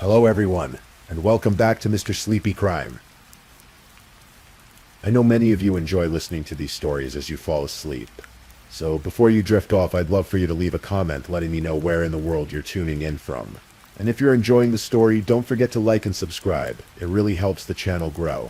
Hello everyone, and welcome back to Mr. Sleepy Crime. I know many of you enjoy listening to these stories as you fall asleep. So before you drift off, I'd love for you to leave a comment letting me know where in the world you're tuning in from. And if you're enjoying the story, don't forget to like and subscribe. It really helps the channel grow.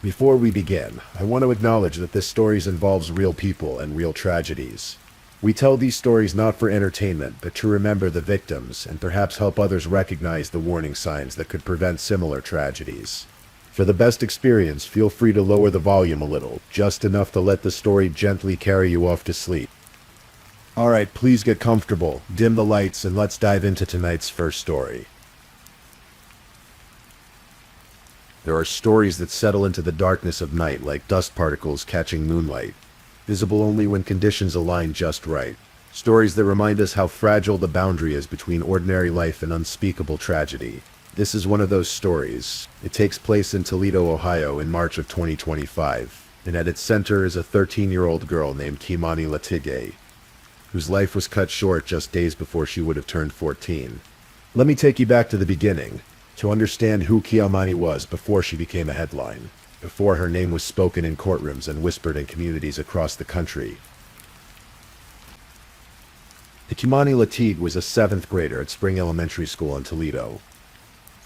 Before we begin, I want to acknowledge that this story involves real people and real tragedies. We tell these stories not for entertainment, but to remember the victims and perhaps help others recognize the warning signs that could prevent similar tragedies. For the best experience, feel free to lower the volume a little, just enough to let the story gently carry you off to sleep. Alright, please get comfortable, dim the lights, and let's dive into tonight's first story. There are stories that settle into the darkness of night like dust particles catching moonlight, visible only when conditions align just right. Stories that remind us how fragile the boundary is between ordinary life and unspeakable tragedy. This is one of those stories. It takes place in Toledo, Ohio in March of 2025, and at its center is a 13-year-old girl named Kimani Latige, whose life was cut short just days before she would have turned 14. Let me take you back to the beginning, to understand who Kimani was before she became a headline, before her name was spoken in courtrooms and whispered in communities across the country. Kimani Latige was a 7th grader at Spring Elementary School in Toledo.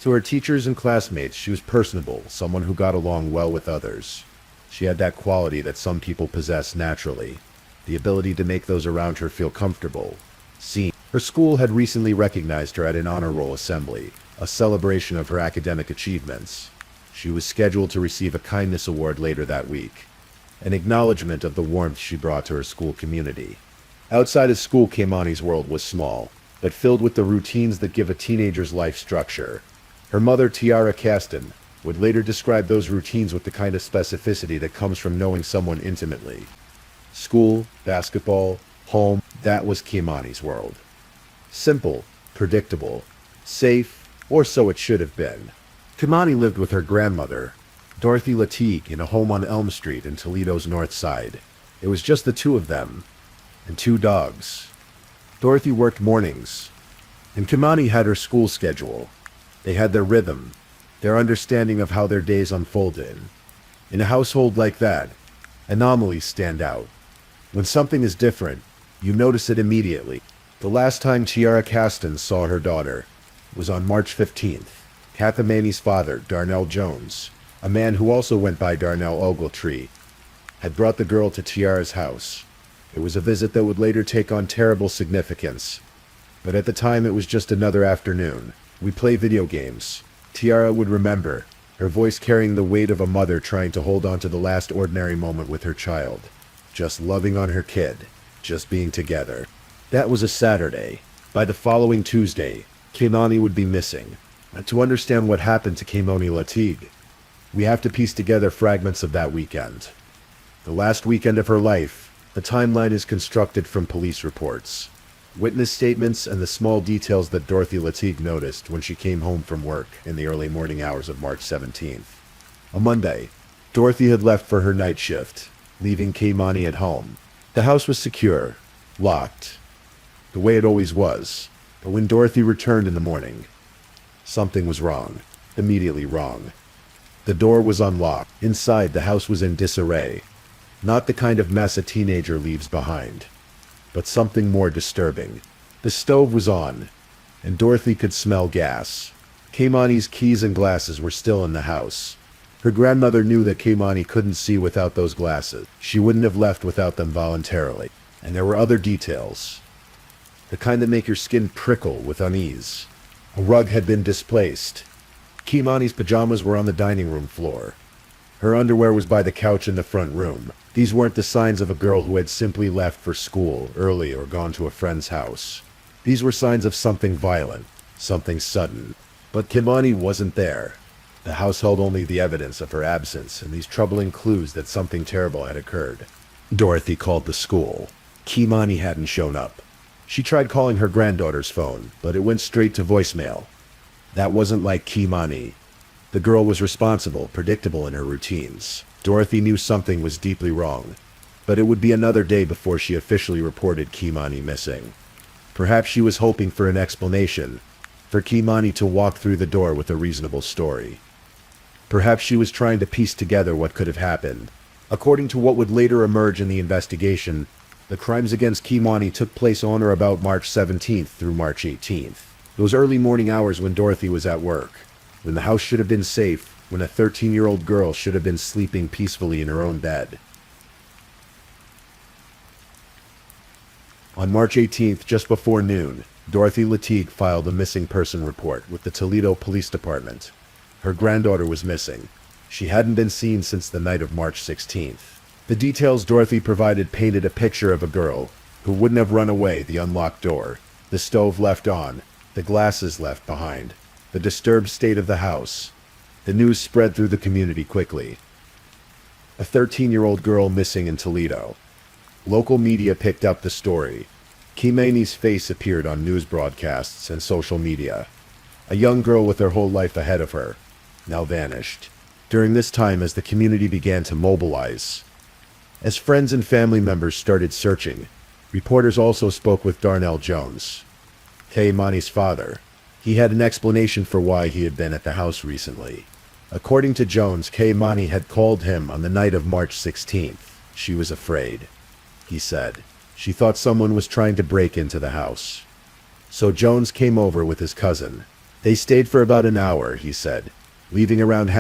To her teachers and classmates, she was personable, someone who got along well with others. She had that quality that some people possess naturally, the ability to make those around her feel comfortable, seen. Her school had recently recognized her at an honor roll assembly, a celebration of her academic achievements. She was scheduled to receive a kindness award later that week, an acknowledgement of the warmth she brought to her school community. Outside of school, Kimani's world was small, but filled with the routines that give a teenager's life structure. Her mother, Tiara Caston, would later describe those routines with the kind of specificity that comes from knowing someone intimately. School, basketball, home, that was Kimani's world. Simple, predictable, safe, or so it should have been. Kimani lived with her grandmother, Dorothy Latige, in a home on Elm Street in Toledo's north side. It was just the two of them, and 2 dogs. Dorothy worked mornings, and Kimani had her school schedule. They had their rhythm, their understanding of how their days unfolded. In a household like that, anomalies stand out. When something is different, you notice it immediately. The last time Tiara Caston saw her daughter was on March 15th. Kathamani's father, Darnell Jones, a man who also went by Darnell Ogletree, had brought the girl to Tiara's house. It was a visit that would later take on terrible significance, but at the time it was just another afternoon. We play video games. Tiara would remember, her voice carrying the weight of a mother trying to hold on to the last ordinary moment with her child. Just loving on her kid, just being together. That was a Saturday. By the following Tuesday, Kimani would be missing. And to understand what happened to Kimani Latige, we have to piece together fragments of that weekend. The last weekend of her life, the timeline is constructed from police reports, witness statements, and the small details that Dorothy Latige noticed when she came home from work in the early morning hours of March 17th. A Monday, Dorothy had left for her night shift, leaving Kimani at home. The house was secure, locked, the way it always was. But when Dorothy returned in the morning, something was wrong, immediately wrong. The door was unlocked. Inside, the house was in disarray. Not the kind of mess a teenager leaves behind, but something more disturbing. The stove was on, and Dorothy could smell gas. Kimani's keys and glasses were still in the house. Her grandmother knew that Kimani couldn't see without those glasses. She wouldn't have left without them voluntarily. And there were other details, the kind that make your skin prickle with unease. A rug had been displaced. Kimani's pajamas were on the dining room floor. Her underwear was by the couch in the front room. These weren't the signs of a girl who had simply left for school early or gone to a friend's house. These were signs of something violent, something sudden. But Kimani wasn't there. The house held only the evidence of her absence and these troubling clues that something terrible had occurred. Dorothy called the school. Kimani hadn't shown up. She tried calling her granddaughter's phone, but it went straight to voicemail. That wasn't like Kimani. The girl was responsible, predictable in her routines. Dorothy knew something was deeply wrong, but it would be another day before she officially reported Kimani missing. Perhaps she was hoping for an explanation, for Kimani to walk through the door with a reasonable story. Perhaps she was trying to piece together what could have happened. According to what would later emerge in the investigation, the crimes against Kimani took place on or about March 17th through March 18th. Those early morning hours when Dorothy was at work, when the house should have been safe, when a 13-year-old girl should have been sleeping peacefully in her own bed. On March 18th, just before noon, Dorothy Latigue filed a missing person report with the Toledo Police Department. Her granddaughter was missing. She hadn't been seen since the night of March 16th. The details Dorothy provided painted a picture of a girl who wouldn't have run away: the unlocked door, the stove left on, the glasses left behind, the disturbed state of the house. The news spread through the community quickly. A 13-year-old girl missing in Toledo. Local media picked up the story. Kimani's face appeared on news broadcasts and social media. A young girl with her whole life ahead of her, now vanished. During this time, as the community began to mobilize, as friends and family members started searching, reporters also spoke with Darnell Jones, Kimani's father. He had an explanation for why he had been at the house recently. According to Jones, Kimani had called him on the night of March 16th. She was afraid, he said. She thought someone was trying to break into the house. So Jones came over with his cousin. They stayed for about an hour, he said, leaving around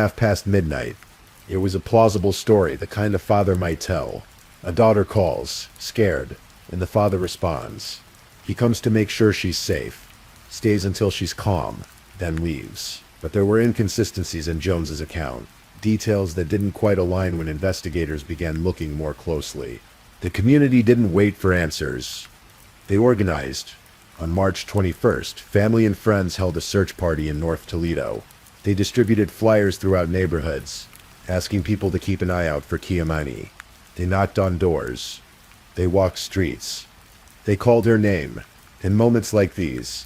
midnight. It was a plausible story, the kind a father might tell. A daughter calls, scared, and the father responds. He comes to make sure she's safe, stays until she's calm, then leaves. But there were inconsistencies in Jones's account, details that didn't quite align when investigators began looking more closely. The community didn't wait for answers. They organized. On March 21st, family and friends held a search party in North Toledo. They distributed flyers throughout neighborhoods, asking people to keep an eye out for Kimani. They knocked on doors. They walked streets. They called her name. In moments like these,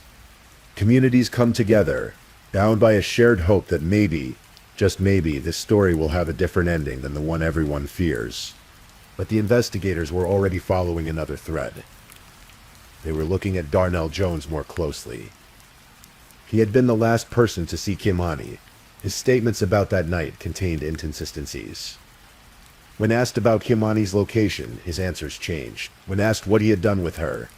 communities come together, bound by a shared hope that maybe, just maybe, this story will have a different ending than the one everyone fears. But the investigators were already following another thread. They were looking at Darnell Jones more closely. He had been the last person to see Kimani. His statements about that night contained inconsistencies. When asked about Kimani's location, his answers changed. When asked what he had done with her,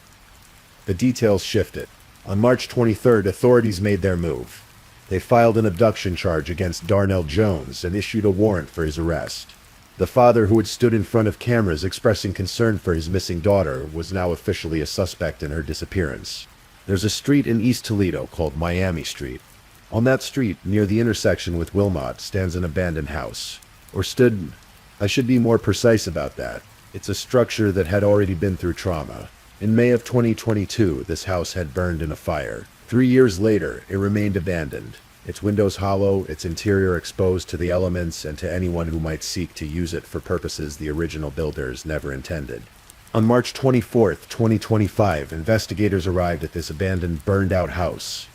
the details shifted. On March 23rd, authorities made their move. They filed an abduction charge against Darnell Jones and issued a warrant for his arrest. The father, who had stood in front of cameras expressing concern for his missing daughter, was now officially a suspect in her disappearance. There's a street in East Toledo called Miami Street. On that street, near the intersection with Wilmot, stands an abandoned house. Or stood, I should be more precise about that. It's a structure that had already been through trauma. In May of 2022, this house had burned in a fire. 3 years later, it remained abandoned. Its windows hollow, its interior exposed to the elements and to anyone who might seek to use it for purposes the original builders never intended. On March 24th, 2025, investigators arrived at this abandoned, burned-out house.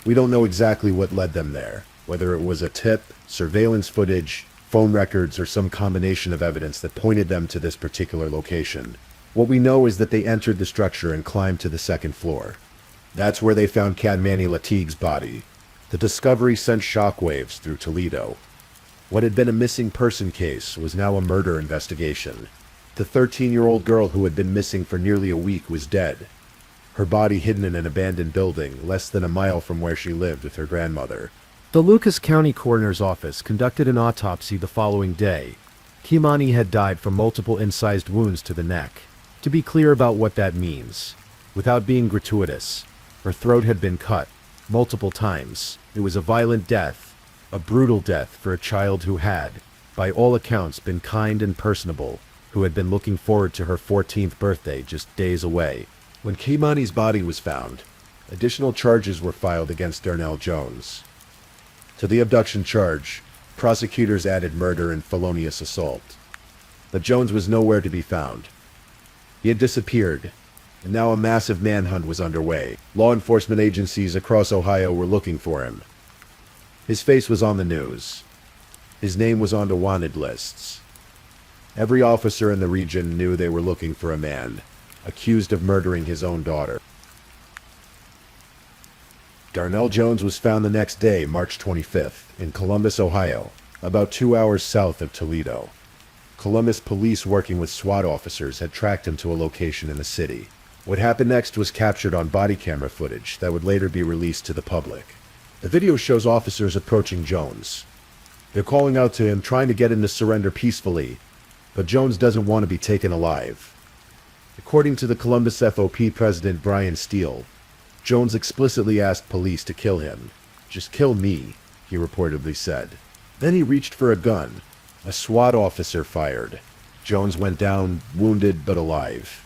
We don't know exactly what led them there, whether it was a tip, surveillance footage, phone records, or some combination of evidence that pointed them to this particular location. What we know is that they entered the structure and climbed to the second floor. That's where they found Kimani Latigue's body. The discovery sent shockwaves through Toledo. What had been a missing person case was now a murder investigation. The 13-year-old girl who had been missing for nearly a week was dead, her body hidden in an abandoned building less than a mile from where she lived with her grandmother. The Lucas County Coroner's Office conducted an autopsy the following day. Kimani had died from multiple incised wounds to the neck. To be clear about what that means, without being gratuitous, her throat had been cut multiple times. It was a violent death, a brutal death for a child who had, by all accounts, been kind and personable, who had been looking forward to her 14th birthday just days away. When Kimani's body was found, additional charges were filed against Darnell Jones. To the abduction charge, prosecutors added murder and felonious assault. But Jones was nowhere to be found. He had disappeared, and now a massive manhunt was underway. Law enforcement agencies across Ohio were looking for him. His face was on the news. His name was on the wanted lists. Every officer in the region knew they were looking for a man accused of murdering his own daughter. Darnell Jones was found the next day, March 25th, in Columbus, Ohio, about 2 hours south of Toledo. Columbus police working with SWAT officers had tracked him to a location in the city. What happened next was captured on body camera footage that would later be released to the public. The video shows officers approaching Jones. They're calling out to him, trying to get him to surrender peacefully, but Jones doesn't want to be taken alive. According to the Columbus FOP president Brian Steele, Jones explicitly asked police to kill him. "Just kill me," he reportedly said. Then he reached for a gun. A SWAT officer fired. Jones went down, wounded but alive.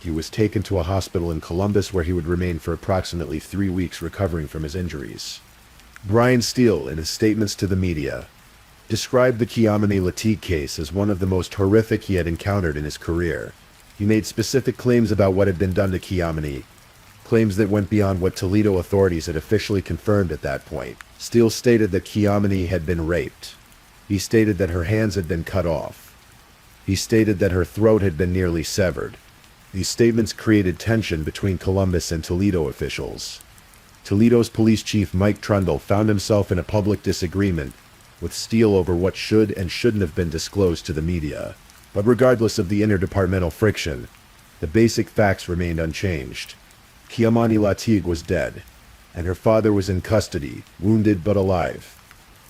He was taken to a hospital in Columbus where he would remain for approximately 3 weeks recovering from his injuries. Brian Steele, in his statements to the media, described the Kiamani Lateef case as one of the most horrific he had encountered in his career. He made specific claims about what had been done to Kiamani, claims that went beyond what Toledo authorities had officially confirmed at that point. Steele stated that Kiamani had been raped. He stated that her hands had been cut off. He stated that her throat had been nearly severed. These statements created tension between Columbus and Toledo officials. Toledo's police chief Mike Trundle found himself in a public disagreement with Steele over what should and shouldn't have been disclosed to the media. But regardless of the interdepartmental friction, the basic facts remained unchanged. Kiamani Lateef was dead, and her father was in custody, wounded but alive,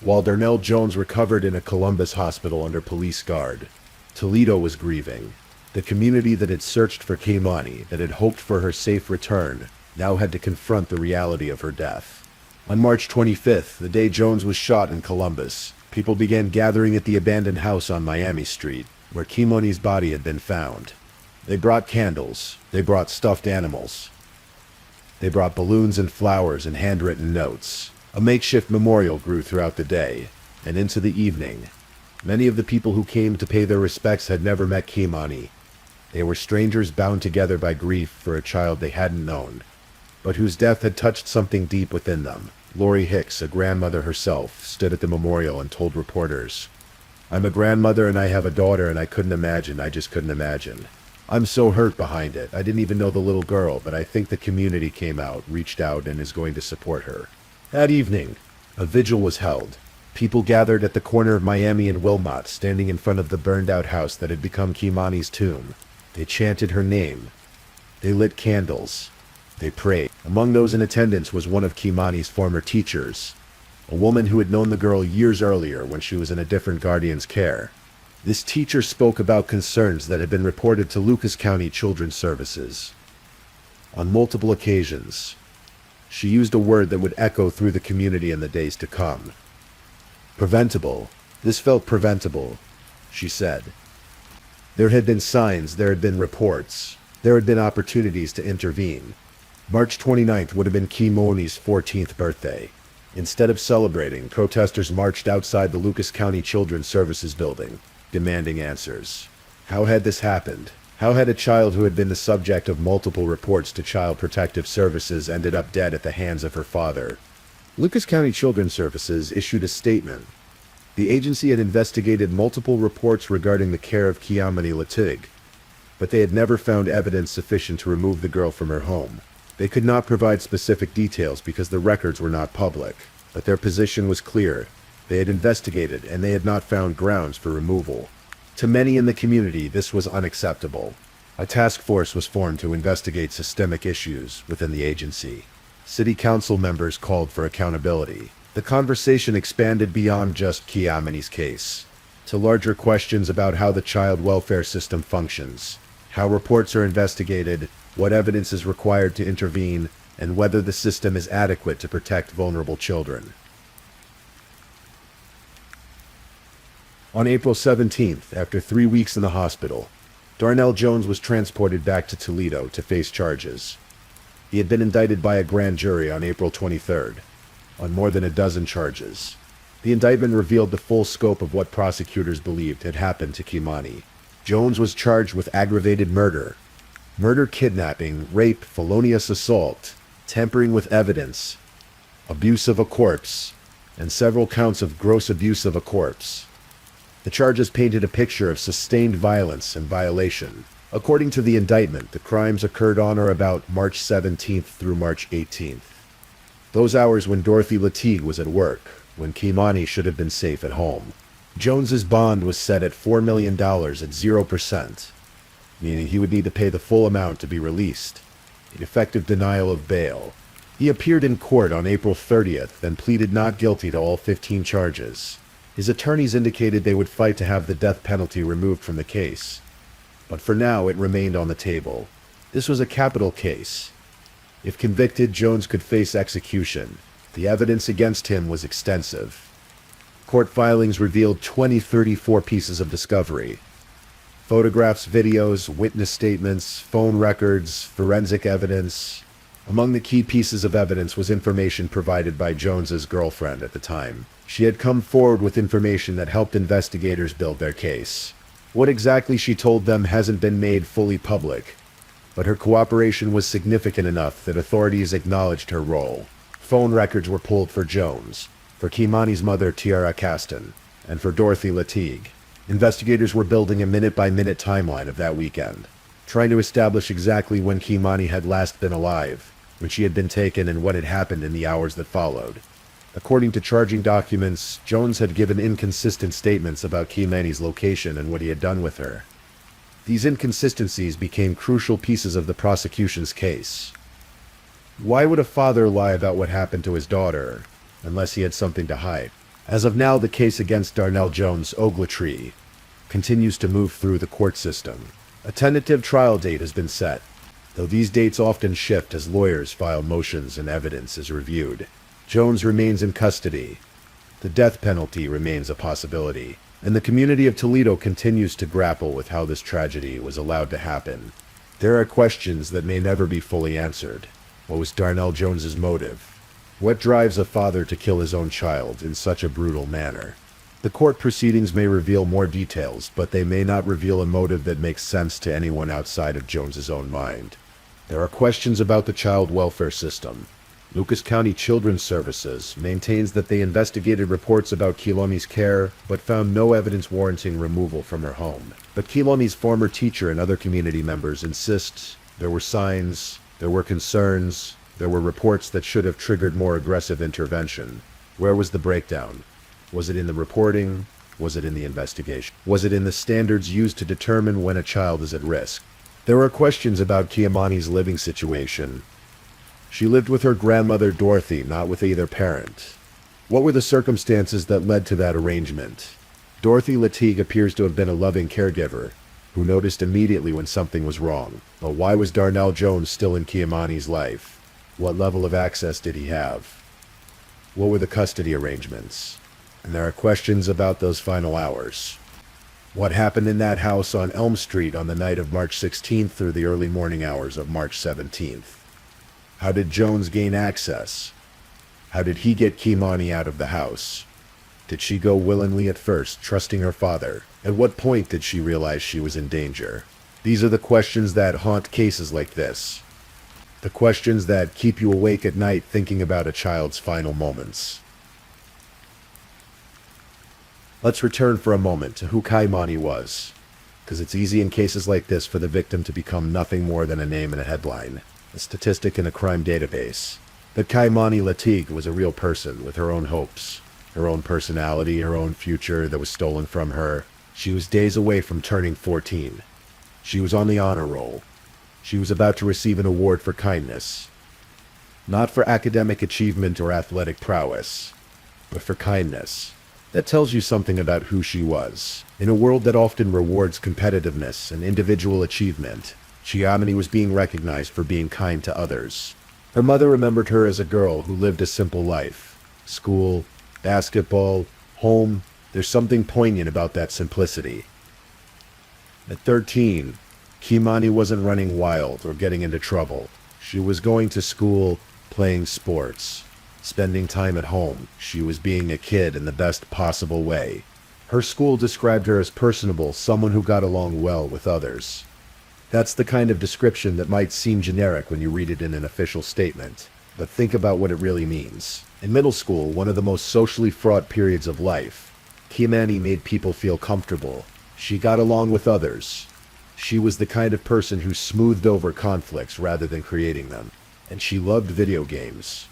while Darnell Jones recovered in a Columbus hospital under police guard. Toledo was grieving. The community that had searched for Kiamani, that had hoped for her safe return, now had to confront the reality of her death. On March 25th, the day Jones was shot in Columbus, people began gathering at the abandoned house on Miami Street, where Kiamani's body had been found. They brought candles. They brought stuffed animals. They brought balloons and flowers and handwritten notes. A makeshift memorial grew throughout the day and into the evening. Many of the people who came to pay their respects had never met Kiamani. They were strangers bound together by grief for a child they hadn't known, but whose death had touched something deep within them. Lori Hicks, a grandmother herself, stood at the memorial and told reporters, "I'm a grandmother and I have a daughter and I just couldn't imagine. I'm so hurt behind it. I didn't even know the little girl, but I think the community came out, reached out, and is going to support her." That evening, a vigil was held. People gathered at the corner of Miami and Wilmot, standing in front of the burned-out house that had become Kiamani's tomb. They chanted her name. They lit candles. They prayed. Among those in attendance was one of Kiamani's former teachers, a woman who had known the girl years earlier when she was in a different guardian's care. This teacher spoke about concerns that had been reported to Lucas County Children's Services. On multiple occasions, she used a word that would echo through the community in the days to come. Preventable. This felt preventable, she said. There had been signs, there had been reports, there had been opportunities to intervene. March 29th would have been Kiamani's 14th birthday. Instead of celebrating, protesters marched outside the Lucas County Children's Services building, demanding answers. How had this happened? How had a child who had been the subject of multiple reports to Child Protective Services ended up dead at the hands of her father? Lucas County Children's Services issued a statement. The agency had investigated multiple reports regarding the care of Kiamani Lateef, but they had never found evidence sufficient to remove the girl from her home. They could not provide specific details because the records were not public, but their position was clear. They had investigated, and they had not found grounds for removal. To many in the community, this was unacceptable. A task force was formed to investigate systemic issues within the agency. City council members called for accountability. The conversation expanded beyond just Kiamani's case, to larger questions about how the child welfare system functions, how reports are investigated, what evidence is required to intervene, and whether the system is adequate to protect vulnerable children. On April 17th, after 3 weeks in the hospital, Darnell Jones was transported back to Toledo to face charges. He had been indicted by a grand jury on April 23rd, on more than a dozen charges. The indictment revealed the full scope of what prosecutors believed had happened to Kiamani. Jones was charged with aggravated murder, kidnapping, rape, felonious assault, tampering with evidence, abuse of a corpse, and several counts of gross abuse of a corpse. The charges painted a picture of sustained violence and violation. According to the indictment, the crimes occurred on or about March 17th through March 18th. Those hours when Dorothy Latigue was at work, when Kimani should have been safe at home. Jones's bond was set at $4 million at 0%, meaning he would need to pay the full amount to be released, in effective denial of bail. He appeared in court on April 30th and pleaded not guilty to all 15 charges. His attorneys indicated they would fight to have the death penalty removed from the case, but for now it remained on the table. This was a capital case. If convicted, Jones could face execution. The evidence against him was extensive. Court filings revealed 34 pieces of discovery. Photographs, videos, witness statements, phone records, forensic evidence. Among the key pieces of evidence was information provided by Jones's girlfriend at the time. She had come forward with information that helped investigators build their case. What exactly she told them hasn't been made fully public, but her cooperation was significant enough that authorities acknowledged her role. Phone records were pulled for Jones, for Kimani's mother Tiara Caston, and for Dorothy Latigue. Investigators were building a minute-by-minute timeline of that weekend, trying to establish exactly when Kimani had last been alive, when she had been taken, and what had happened in the hours that followed. According to charging documents, Jones had given inconsistent statements about Kimani's location and what he had done with her. These inconsistencies became crucial pieces of the prosecution's case. Why would a father lie about what happened to his daughter, unless he had something to hide? As of now, the case against Darnell Jones Ogletree continues to move through the court system. A tentative trial date has been set, though these dates often shift as lawyers file motions and evidence is reviewed. Jones remains in custody. The death penalty remains a possibility, and the community of Toledo continues to grapple with how this tragedy was allowed to happen. There are questions that may never be fully answered. What was Darnell Jones's motive? What drives a father to kill his own child in such a brutal manner? The court proceedings may reveal more details, but they may not reveal a motive that makes sense to anyone outside of Jones's own mind. There are questions about the child welfare system. Lucas County Children's Services maintains that they investigated reports about Kilomi's care, but found no evidence warranting removal from her home. But Kilomi's former teacher and other community members insist there were signs, there were concerns, there were reports that should have triggered more aggressive intervention. Where was the breakdown? Was it in the reporting? Was it in the investigation? Was it in the standards used to determine when a child is at risk? There are questions about Kimani's living situation. She lived with her grandmother Dorothy, not with either parent. What were the circumstances that led to that arrangement? Dorothy Latigue appears to have been a loving caregiver, who noticed immediately when something was wrong. But why was Darnell Jones still in Kimani's life? What level of access did he have? What were the custody arrangements? And there are questions about those final hours. What happened in that house on Elm Street on the night of March 16th through the early morning hours of March 17th? How did Jones gain access? How did he get Kimani out of the house? Did she go willingly at first, trusting her father? At what point did she realize she was in danger? These are the questions that haunt cases like this. The questions that keep you awake at night thinking about a child's final moments. Let's return for a moment to who Kimani was, because it's easy in cases like this for the victim to become nothing more than a name and a headline, a statistic in a crime database. But Kimani Latigue was a real person with her own hopes, her own personality, her own future that was stolen from her. She was days away from turning 14. She was on the honor roll. She was about to receive an award for kindness. Not for academic achievement or athletic prowess, but for kindness. That tells you something about who she was. In a world that often rewards competitiveness and individual achievement, Kimani was being recognized for being kind to others. Her mother remembered her as a girl who lived a simple life. School, basketball, home. There's something poignant about that simplicity. At 13, Kimani wasn't running wild or getting into trouble. She was going to school, playing sports, spending time at home. She was being a kid in the best possible way. Her school described her as personable, someone who got along well with others. That's the kind of description that might seem generic when you read it in an official statement, but think about what it really means. In middle school, one of the most socially fraught periods of life, Kimani made people feel comfortable. She got along with others. She was the kind of person who smoothed over conflicts rather than creating them. And she loved video games.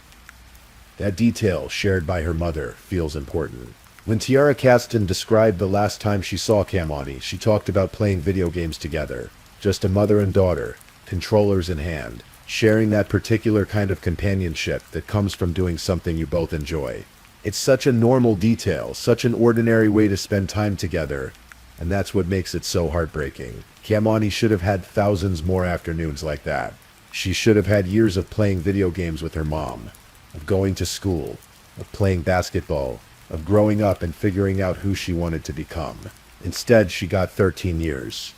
That detail, shared by her mother, feels important. When Tiara Caston described the last time she saw Kamani, she talked about playing video games together. Just a mother and daughter, controllers in hand, sharing that particular kind of companionship that comes from doing something you both enjoy. It's such a normal detail, such an ordinary way to spend time together, and that's what makes it so heartbreaking. Kamani should have had thousands more afternoons like that. She should have had years of playing video games with her mom, of going to school, of playing basketball, of growing up and figuring out who she wanted to become. Instead, she got 13 years.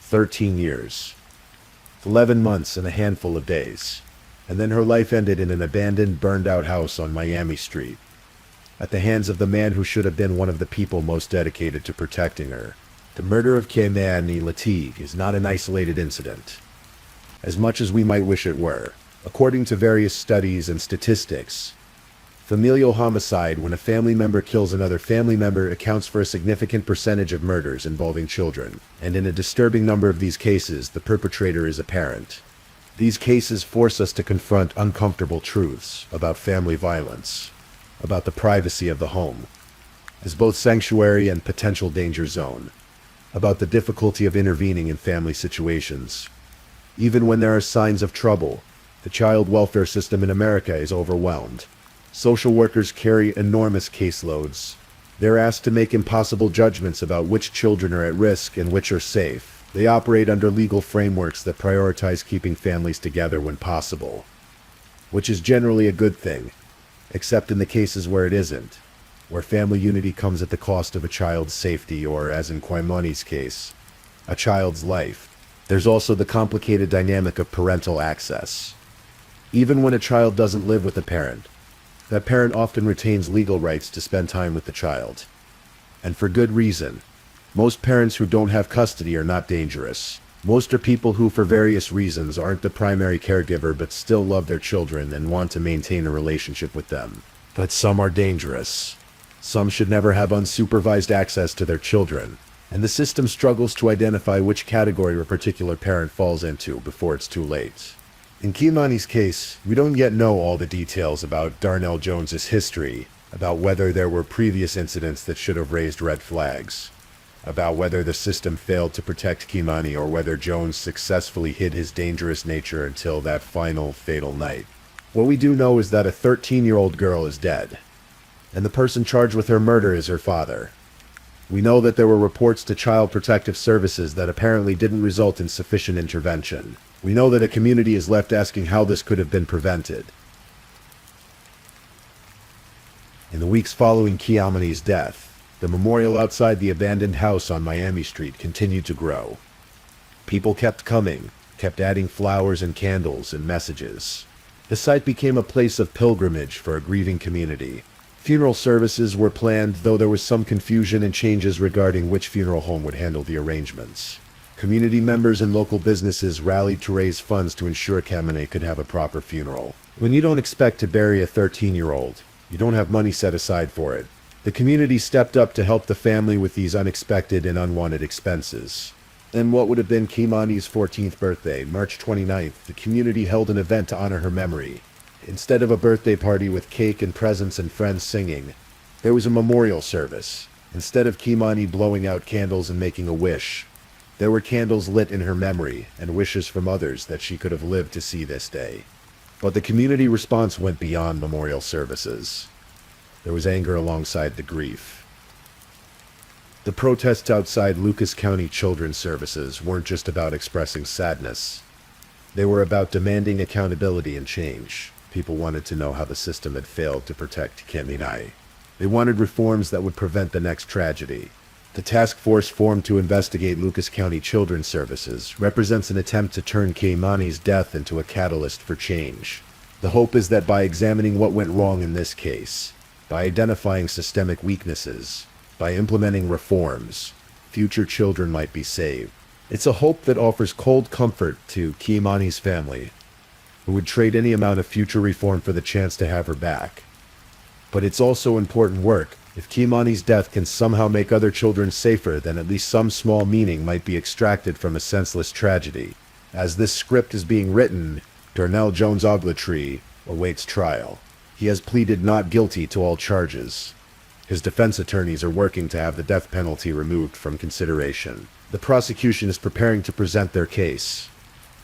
13 years. 11 months and a handful of days. And then her life ended in an abandoned, burned-out house on Miami Street, at the hands of the man who should have been one of the people most dedicated to protecting her. The murder of Kamani Lateef is not an isolated incident, as much as we might wish it were. According to various studies and statistics, familial homicide, when a family member kills another family member, accounts for a significant percentage of murders involving children, and in a disturbing number of these cases, the perpetrator is a parent. These cases force us to confront uncomfortable truths about family violence, about the privacy of the home, as both sanctuary and potential danger zone, about the difficulty of intervening in family situations. Even when there are signs of trouble, the child welfare system in America is overwhelmed. Social workers carry enormous caseloads. They're asked to make impossible judgments about which children are at risk and which are safe. They operate under legal frameworks that prioritize keeping families together when possible, which is generally a good thing, except in the cases where it isn't, where family unity comes at the cost of a child's safety or, as in Kamani's case, a child's life. There's also the complicated dynamic of parental access. Even when a child doesn't live with a parent, that parent often retains legal rights to spend time with the child. And for good reason. Most parents who don't have custody are not dangerous. Most are people who, for various reasons, aren't the primary caregiver but still love their children and want to maintain a relationship with them. But some are dangerous. Some should never have unsupervised access to their children, and the system struggles to identify which category a particular parent falls into before it's too late. In Kamani's case, we don't yet know all the details about Darnell Jones's history, about whether there were previous incidents that should have raised red flags, about whether the system failed to protect Kamani or whether Jones successfully hid his dangerous nature until that final, fatal night. What we do know is that a 13-year-old girl is dead, and the person charged with her murder is her father. We know that there were reports to Child Protective Services that apparently didn't result in sufficient intervention. We know that a community is left asking how this could have been prevented. In the weeks following Kamani's death, the memorial outside the abandoned house on Miami Street continued to grow. People kept coming, kept adding flowers and candles and messages. The site became a place of pilgrimage for a grieving community. Funeral services were planned, though there was some confusion and changes regarding which funeral home would handle the arrangements. Community members and local businesses rallied to raise funds to ensure Kamani could have a proper funeral. When you don't expect to bury a 13-year-old, you don't have money set aside for it. The community stepped up to help the family with these unexpected and unwanted expenses. Then what would have been Kamani's 14th birthday, March 29th, the community held an event to honor her memory. Instead of a birthday party with cake and presents and friends singing, there was a memorial service. Instead of Kamani blowing out candles and making a wish, there were candles lit in her memory and wishes from others that she could have lived to see this day. But the community response went beyond memorial services. There was anger alongside the grief. The protests outside Lucas County Children's Services weren't just about expressing sadness. They were about demanding accountability and change. People wanted to know how the system had failed to protect Kamani. They wanted reforms that would prevent the next tragedy. The task force formed to investigate Lucas County Children's Services represents an attempt to turn Kamani's death into a catalyst for change. The hope is that by examining what went wrong in this case, by identifying systemic weaknesses, by implementing reforms, future children might be saved. It's a hope that offers cold comfort to Kamani's family, who would trade any amount of future reform for the chance to have her back. But it's also important work. If Kamani's death can somehow make other children safer, then at least some small meaning might be extracted from a senseless tragedy. As this script is being written, Darnell Jones Ogletree awaits trial. He has pleaded not guilty to all charges. His defense attorneys are working to have the death penalty removed from consideration. The prosecution is preparing to present their case,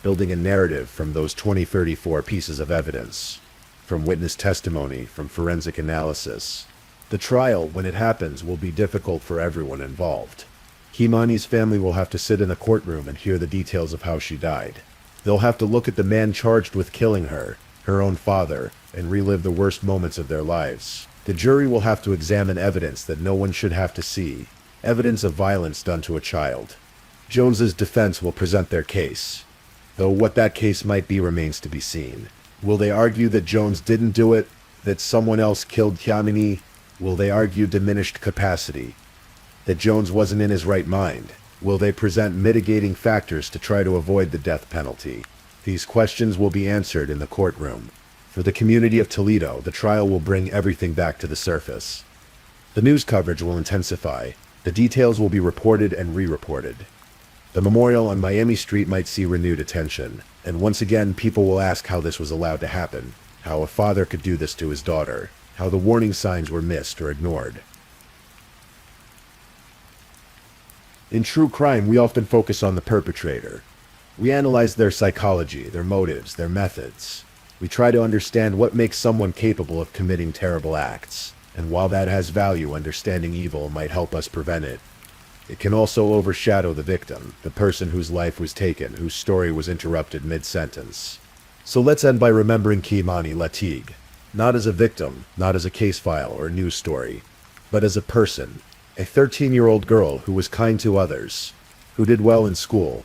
building a narrative from those 2034 pieces of evidence, from witness testimony, from forensic analysis. The trial, when it happens, will be difficult for everyone involved. Kimani's family will have to sit in a courtroom and hear the details of how she died. They'll have to look at the man charged with killing her, her own father, and relive the worst moments of their lives. The jury will have to examine evidence that no one should have to see, evidence of violence done to a child. Jones's defense will present their case, though what that case might be remains to be seen. Will they argue that Jones didn't do it, that someone else killed Kimani? Will they argue diminished capacity, that Jones wasn't in his right mind? Will they present mitigating factors to try to avoid the death penalty? These questions will be answered in the courtroom. For the community of Toledo, the trial will bring everything back to the surface. The news coverage will intensify. The details will be reported and re-reported. The memorial on Miami Street might see renewed attention, and once again people will ask how this was allowed to happen, how a father could do this to his daughter, how the warning signs were missed or ignored. In true crime, we often focus on the perpetrator. We analyze their psychology, their motives, their methods. We try to understand what makes someone capable of committing terrible acts, and while that has value, understanding evil might help us prevent it. It can also overshadow the victim, the person whose life was taken, whose story was interrupted mid-sentence. So let's end by remembering Kimani Lateeg, not as a victim, not as a case file or news story, but as a person, a 13-year-old girl who was kind to others, who did well in school,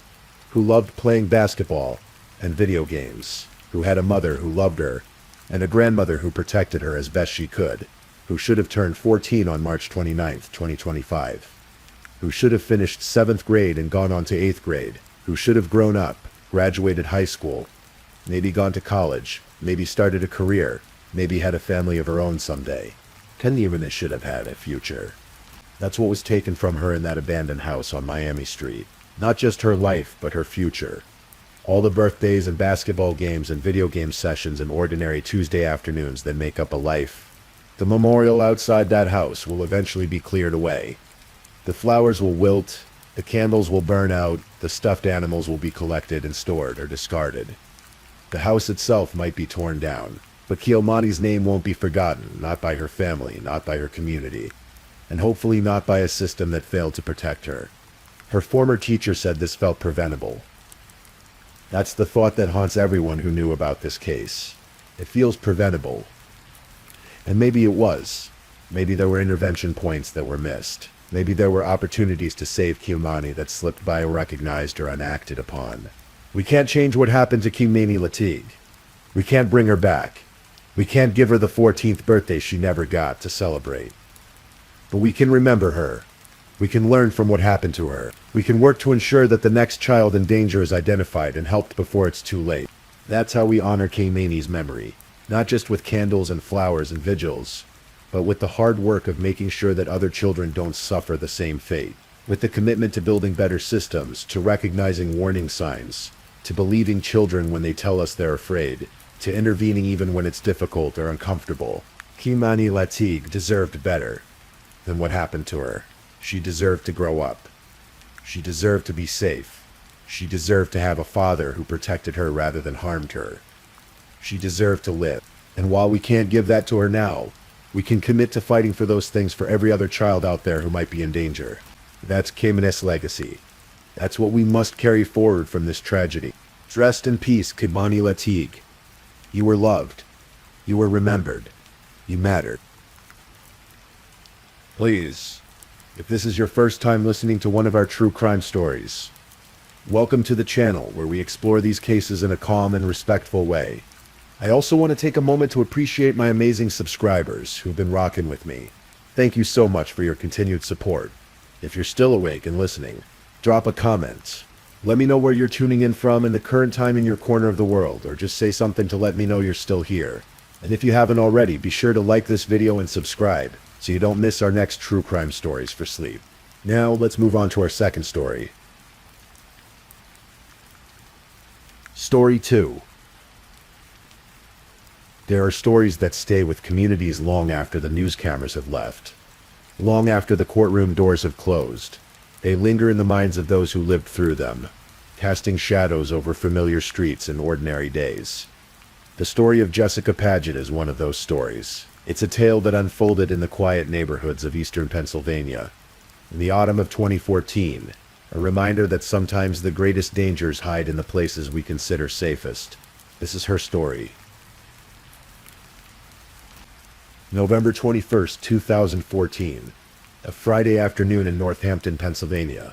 who loved playing basketball and video games, who had a mother who loved her, and a grandmother who protected her as best she could, who should have turned 14 on March 29, 2025, who should have finished 7th grade and gone on to 8th grade, who should have grown up, graduated high school, maybe gone to college, maybe started a career, maybe had a family of her own someday. Candice should have had a future. That's what was taken from her in that abandoned house on Miami Street. Not just her life, but her future. All the birthdays and basketball games and video game sessions and ordinary Tuesday afternoons that make up a life. The memorial outside that house will eventually be cleared away. The flowers will wilt, the candles will burn out, the stuffed animals will be collected and stored or discarded. The house itself might be torn down, but Kimani's name won't be forgotten, not by her family, not by her community, and hopefully not by a system that failed to protect her. Her former teacher said this felt preventable. That's the thought that haunts everyone who knew about this case. It feels preventable. And maybe it was. Maybe there were intervention points that were missed. Maybe there were opportunities to save Kimani that slipped by unrecognized or unacted upon. We can't change what happened to Kimani Lateeg. We can't bring her back. We can't give her the 14th birthday she never got to celebrate. But we can remember her. We can learn from what happened to her. We can work to ensure that the next child in danger is identified and helped before it's too late. That's how we honor Kimani's memory. Not just with candles and flowers and vigils, but with the hard work of making sure that other children don't suffer the same fate. With the commitment to building better systems, to recognizing warning signs, to believing children when they tell us they're afraid, to intervening even when it's difficult or uncomfortable. Kimani Lateeg deserved better than what happened to her. She deserved to grow up. She deserved to be safe. She deserved to have a father who protected her rather than harmed her. She deserved to live. And while we can't give that to her now, we can commit to fighting for those things for every other child out there who might be in danger. That's Kimani's legacy. That's what we must carry forward from this tragedy. Rest in peace, Kimani Lateeg. You were loved. You were remembered. You mattered. Please, if this is your first time listening to one of our true crime stories, welcome to the channel where we explore these cases in a calm and respectful way. I also want to take a moment to appreciate my amazing subscribers who've been rocking with me. Thank you so much for your continued support. If you're still awake and listening, drop a comment. Let me know where you're tuning in from and the current time in your corner of the world, or just say something to let me know you're still here. And if you haven't already, be sure to like this video and subscribe, so you don't miss our next true crime stories for sleep. Now, let's move on to our second story. Story 2. There are stories that stay with communities long after the news cameras have left, long after the courtroom doors have closed. They linger in the minds of those who lived through them, casting shadows over familiar streets and ordinary days. The story of Jessica Paget is one of those stories. It's a tale that unfolded in the quiet neighborhoods of eastern Pennsylvania in the autumn of 2014, a reminder that sometimes the greatest dangers hide in the places we consider safest. This is her story. November 21st, 2014, a Friday afternoon in Northampton, Pennsylvania.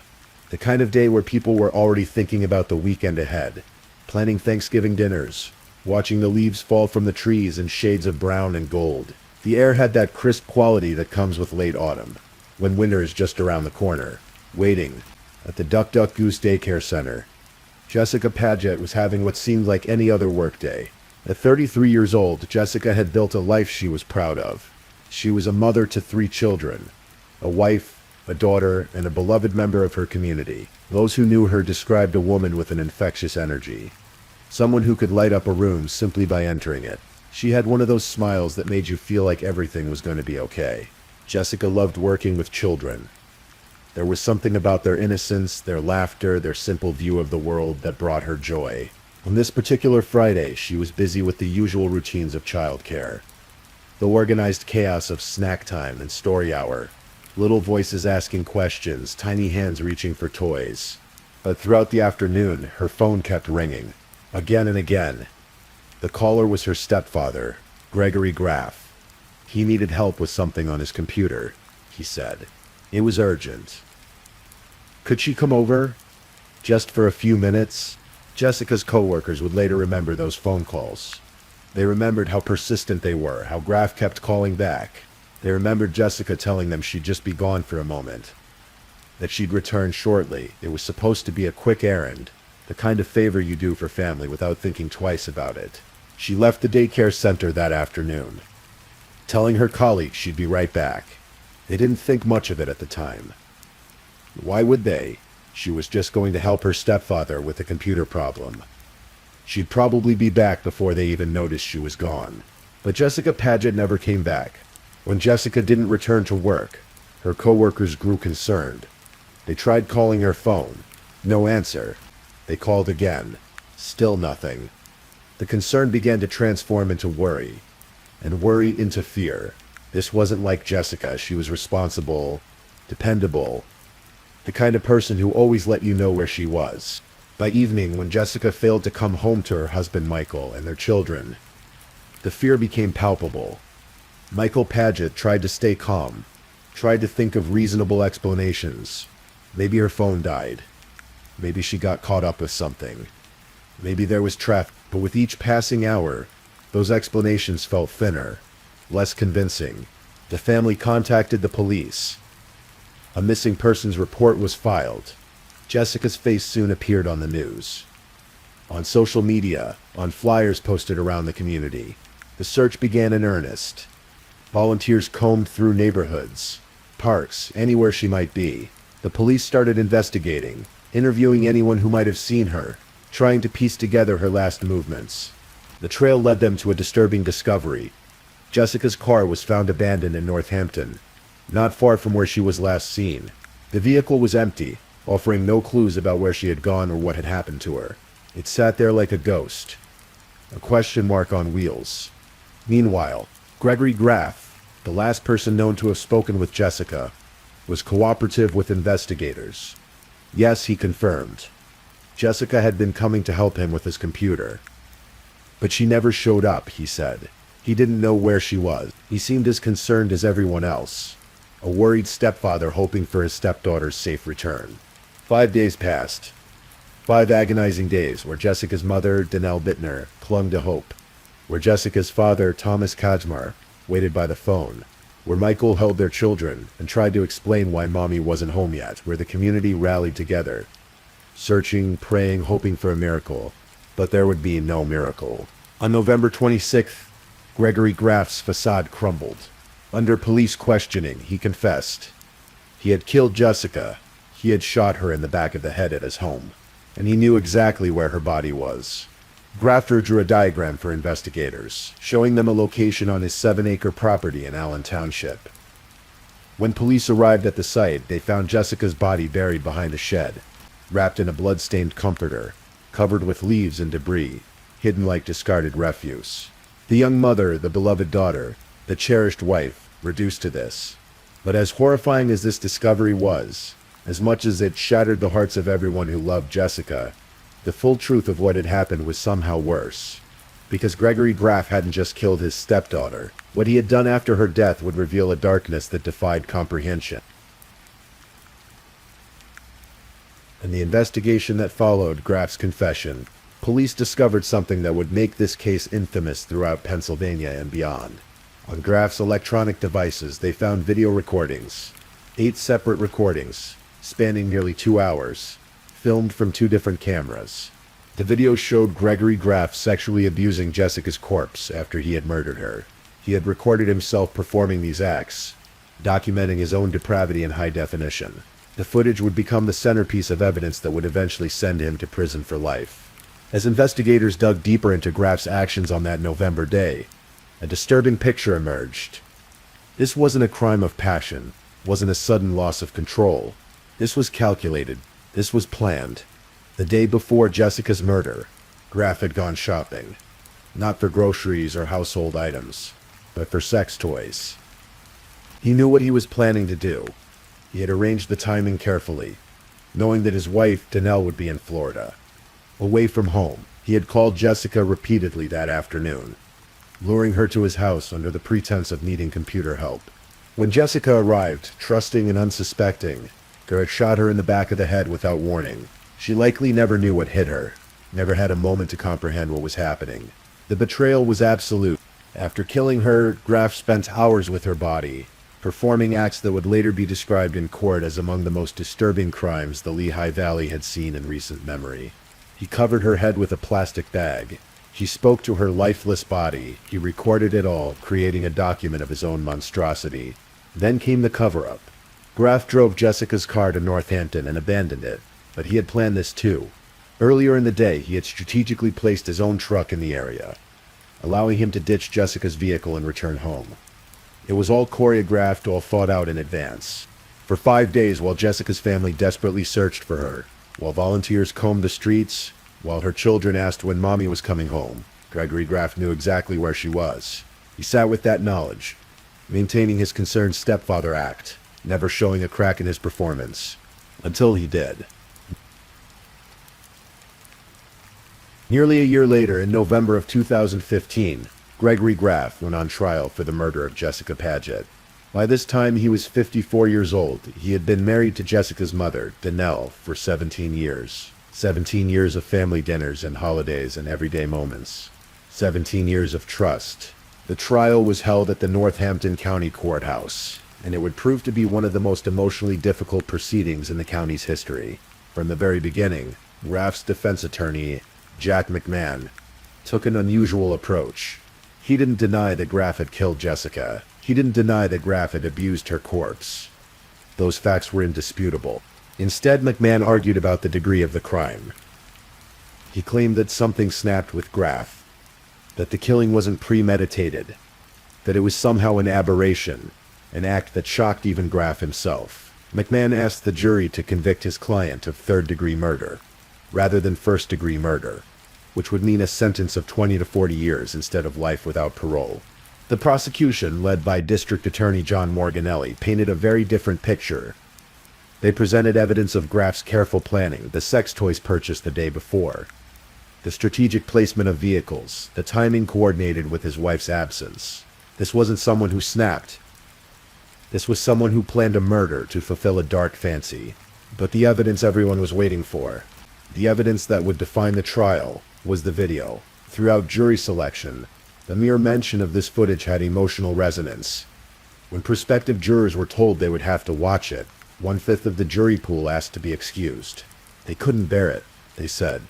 The kind of day where people were already thinking about the weekend ahead, planning Thanksgiving dinners, watching the leaves fall from the trees in shades of brown and gold. The air had that crisp quality that comes with late autumn, when winter is just around the corner. Waiting at the Duck Duck Goose Daycare Center, Jessica Paget was having what seemed like any other workday. At 33 years old, Jessica had built a life she was proud of. She was a mother to 3 children, a wife, a daughter, and a beloved member of her community. Those who knew her described a woman with an infectious energy, someone who could light up a room simply by entering it. She had one of those smiles that made you feel like everything was going to be okay. Jessica loved working with children. There was something about their innocence, their laughter, their simple view of the world that brought her joy. On this particular Friday, she was busy with the usual routines of childcare. The organized chaos of snack time and story hour, little voices asking questions, tiny hands reaching for toys. But throughout the afternoon, her phone kept ringing, again and again. The caller was her stepfather, Gregory Graff. He needed help with something on his computer, he said. It was urgent. Could she come over? Just for a few minutes? Jessica's coworkers would later remember those phone calls. They remembered how persistent they were, how Graff kept calling back. They remembered Jessica telling them she'd just be gone for a moment, that she'd return shortly. It was supposed to be a quick errand, the kind of favor you do for family without thinking twice about it. She left the daycare center that afternoon, telling her colleagues she'd be right back. They didn't think much of it at the time. Why would they? She was just going to help her stepfather with a computer problem. She'd probably be back before they even noticed she was gone. But Jessica Paget never came back. When Jessica didn't return to work, her coworkers grew concerned. They tried calling her phone. No answer. They called again. Still nothing. The concern began to transform into worry, and worry into fear. This wasn't like Jessica. She was responsible, dependable, the kind of person who always let you know where she was. By evening, when Jessica failed to come home to her husband Michael and their children, the fear became palpable. Michael Paget tried to stay calm, tried to think of reasonable explanations. Maybe her phone died. Maybe she got caught up with something. Maybe there was traffic. But with each passing hour, those explanations felt thinner, less convincing. The family contacted the police. A missing persons report was filed. Jessica's face soon appeared on the news, on social media, on flyers posted around the community. The search began in earnest. Volunteers combed through neighborhoods, parks, anywhere she might be. The police started investigating, interviewing anyone who might have seen her, trying to piece together her last movements. The trail led them to a disturbing discovery. Jessica's car was found abandoned in Northampton, not far from where she was last seen. The vehicle was empty, offering no clues about where she had gone or what had happened to her. It sat there like a ghost, a question mark on wheels. Meanwhile, Gregory Graff, the last person known to have spoken with Jessica, was cooperative with investigators. Yes, he confirmed. Jessica had been coming to help him with his computer. But she never showed up, he said. He didn't know where she was. He seemed as concerned as everyone else, a worried stepfather hoping for his stepdaughter's safe return. 5 days passed. 5 agonizing days where Jessica's mother, Danelle Bittner, clung to hope, where Jessica's father, Thomas Kajmar, waited by the phone, where Michael held their children and tried to explain why mommy wasn't home yet, where the community rallied together, searching, praying, hoping for a miracle. But there would be no miracle. On November 26th, Gregory Graff's facade crumbled. Under police questioning, he confessed. He had killed Jessica. He had shot her in the back of the head at his home, and he knew exactly where her body was. Grafter drew a diagram for investigators, showing them a location on his 7-acre property in Allen Township. When police arrived at the site, they found Jessica's body buried behind a shed, wrapped in a blood-stained comforter, covered with leaves and debris, hidden like discarded refuse. The young mother, the beloved daughter, the cherished wife, reduced to this. But as horrifying as this discovery was, as much as it shattered the hearts of everyone who loved Jessica, the full truth of what had happened was somehow worse. Because Gregory Graff hadn't just killed his stepdaughter. What he had done after her death would reveal a darkness that defied comprehension. In the investigation that followed Graff's confession, police discovered something that would make this case infamous throughout Pennsylvania and beyond. On Graff's electronic devices, they found video recordings, 8 separate recordings, spanning nearly 2 hours, filmed from 2 different cameras. The video showed Gregory Graff sexually abusing Jessica's corpse after he had murdered her. He had recorded himself performing these acts, documenting his own depravity in high definition. The footage would become the centerpiece of evidence that would eventually send him to prison for life. As investigators dug deeper into Graff's actions on that November day, a disturbing picture emerged. This wasn't a crime of passion, wasn't a sudden loss of control. This was calculated. This was planned. The day before Jessica's murder, Graff had gone shopping. Not for groceries or household items, but for sex toys. He knew what he was planning to do. He had arranged the timing carefully, knowing that his wife, Danelle, would be in Florida. Away from home, he had called Jessica repeatedly that afternoon, luring her to his house under the pretense of needing computer help. When Jessica arrived, trusting and unsuspecting, Garrett shot her in the back of the head without warning. She likely never knew what hit her, never had a moment to comprehend what was happening. The betrayal was absolute. After killing her, Graff spent hours with her body, performing acts that would later be described in court as among the most disturbing crimes the Lehigh Valley had seen in recent memory. He covered her head with a plastic bag. He spoke to her lifeless body. He recorded it all, creating a document of his own monstrosity. Then came the cover-up. Graff drove Jessica's car to Northampton and abandoned it, but he had planned this too. Earlier in the day, he had strategically placed his own truck in the area, allowing him to ditch Jessica's vehicle and return home. It was all choreographed, all thought out in advance. For 5 days, while Jessica's family desperately searched for her, while volunteers combed the streets, while her children asked when Mommy was coming home, Gregory Graff knew exactly where she was. He sat with that knowledge, maintaining his concerned stepfather act, never showing a crack in his performance, until he did. Nearly a year later, in November of 2015, Gregory Graff went on trial for the murder of Jessica Paget. By this time, he was 54 years old. He had been married to Jessica's mother, Danelle, for 17 years. 17 years of family dinners and holidays and everyday moments. 17 years of trust. The trial was held at the Northampton County Courthouse, and it would prove to be one of the most emotionally difficult proceedings in the county's history. From the very beginning, Graff's defense attorney, Jack McMahon, took an unusual approach. He didn't deny that Graff had killed Jessica. He didn't deny that Graff had abused her corpse. Those facts were indisputable. Instead, McMahon argued about the degree of the crime. He claimed that something snapped with Graff, that the killing wasn't premeditated, that it was somehow an aberration, an act that shocked even Graff himself. McMahon asked the jury to convict his client of third-degree murder, rather than first-degree murder, which would mean a sentence of 20 to 40 years instead of life without parole. The prosecution, led by District Attorney John Morganelli, painted a very different picture. They presented evidence of Graff's careful planning, the sex toys purchased the day before, the strategic placement of vehicles, the timing coordinated with his wife's absence. This wasn't someone who snapped. This was someone who planned a murder to fulfill a dark fancy. But the evidence everyone was waiting for, the evidence that would define the trial, was the video. Throughout jury selection, the mere mention of this footage had emotional resonance. When prospective jurors were told they would have to watch it, 1/5 of the jury pool asked to be excused. They couldn't bear it, they said.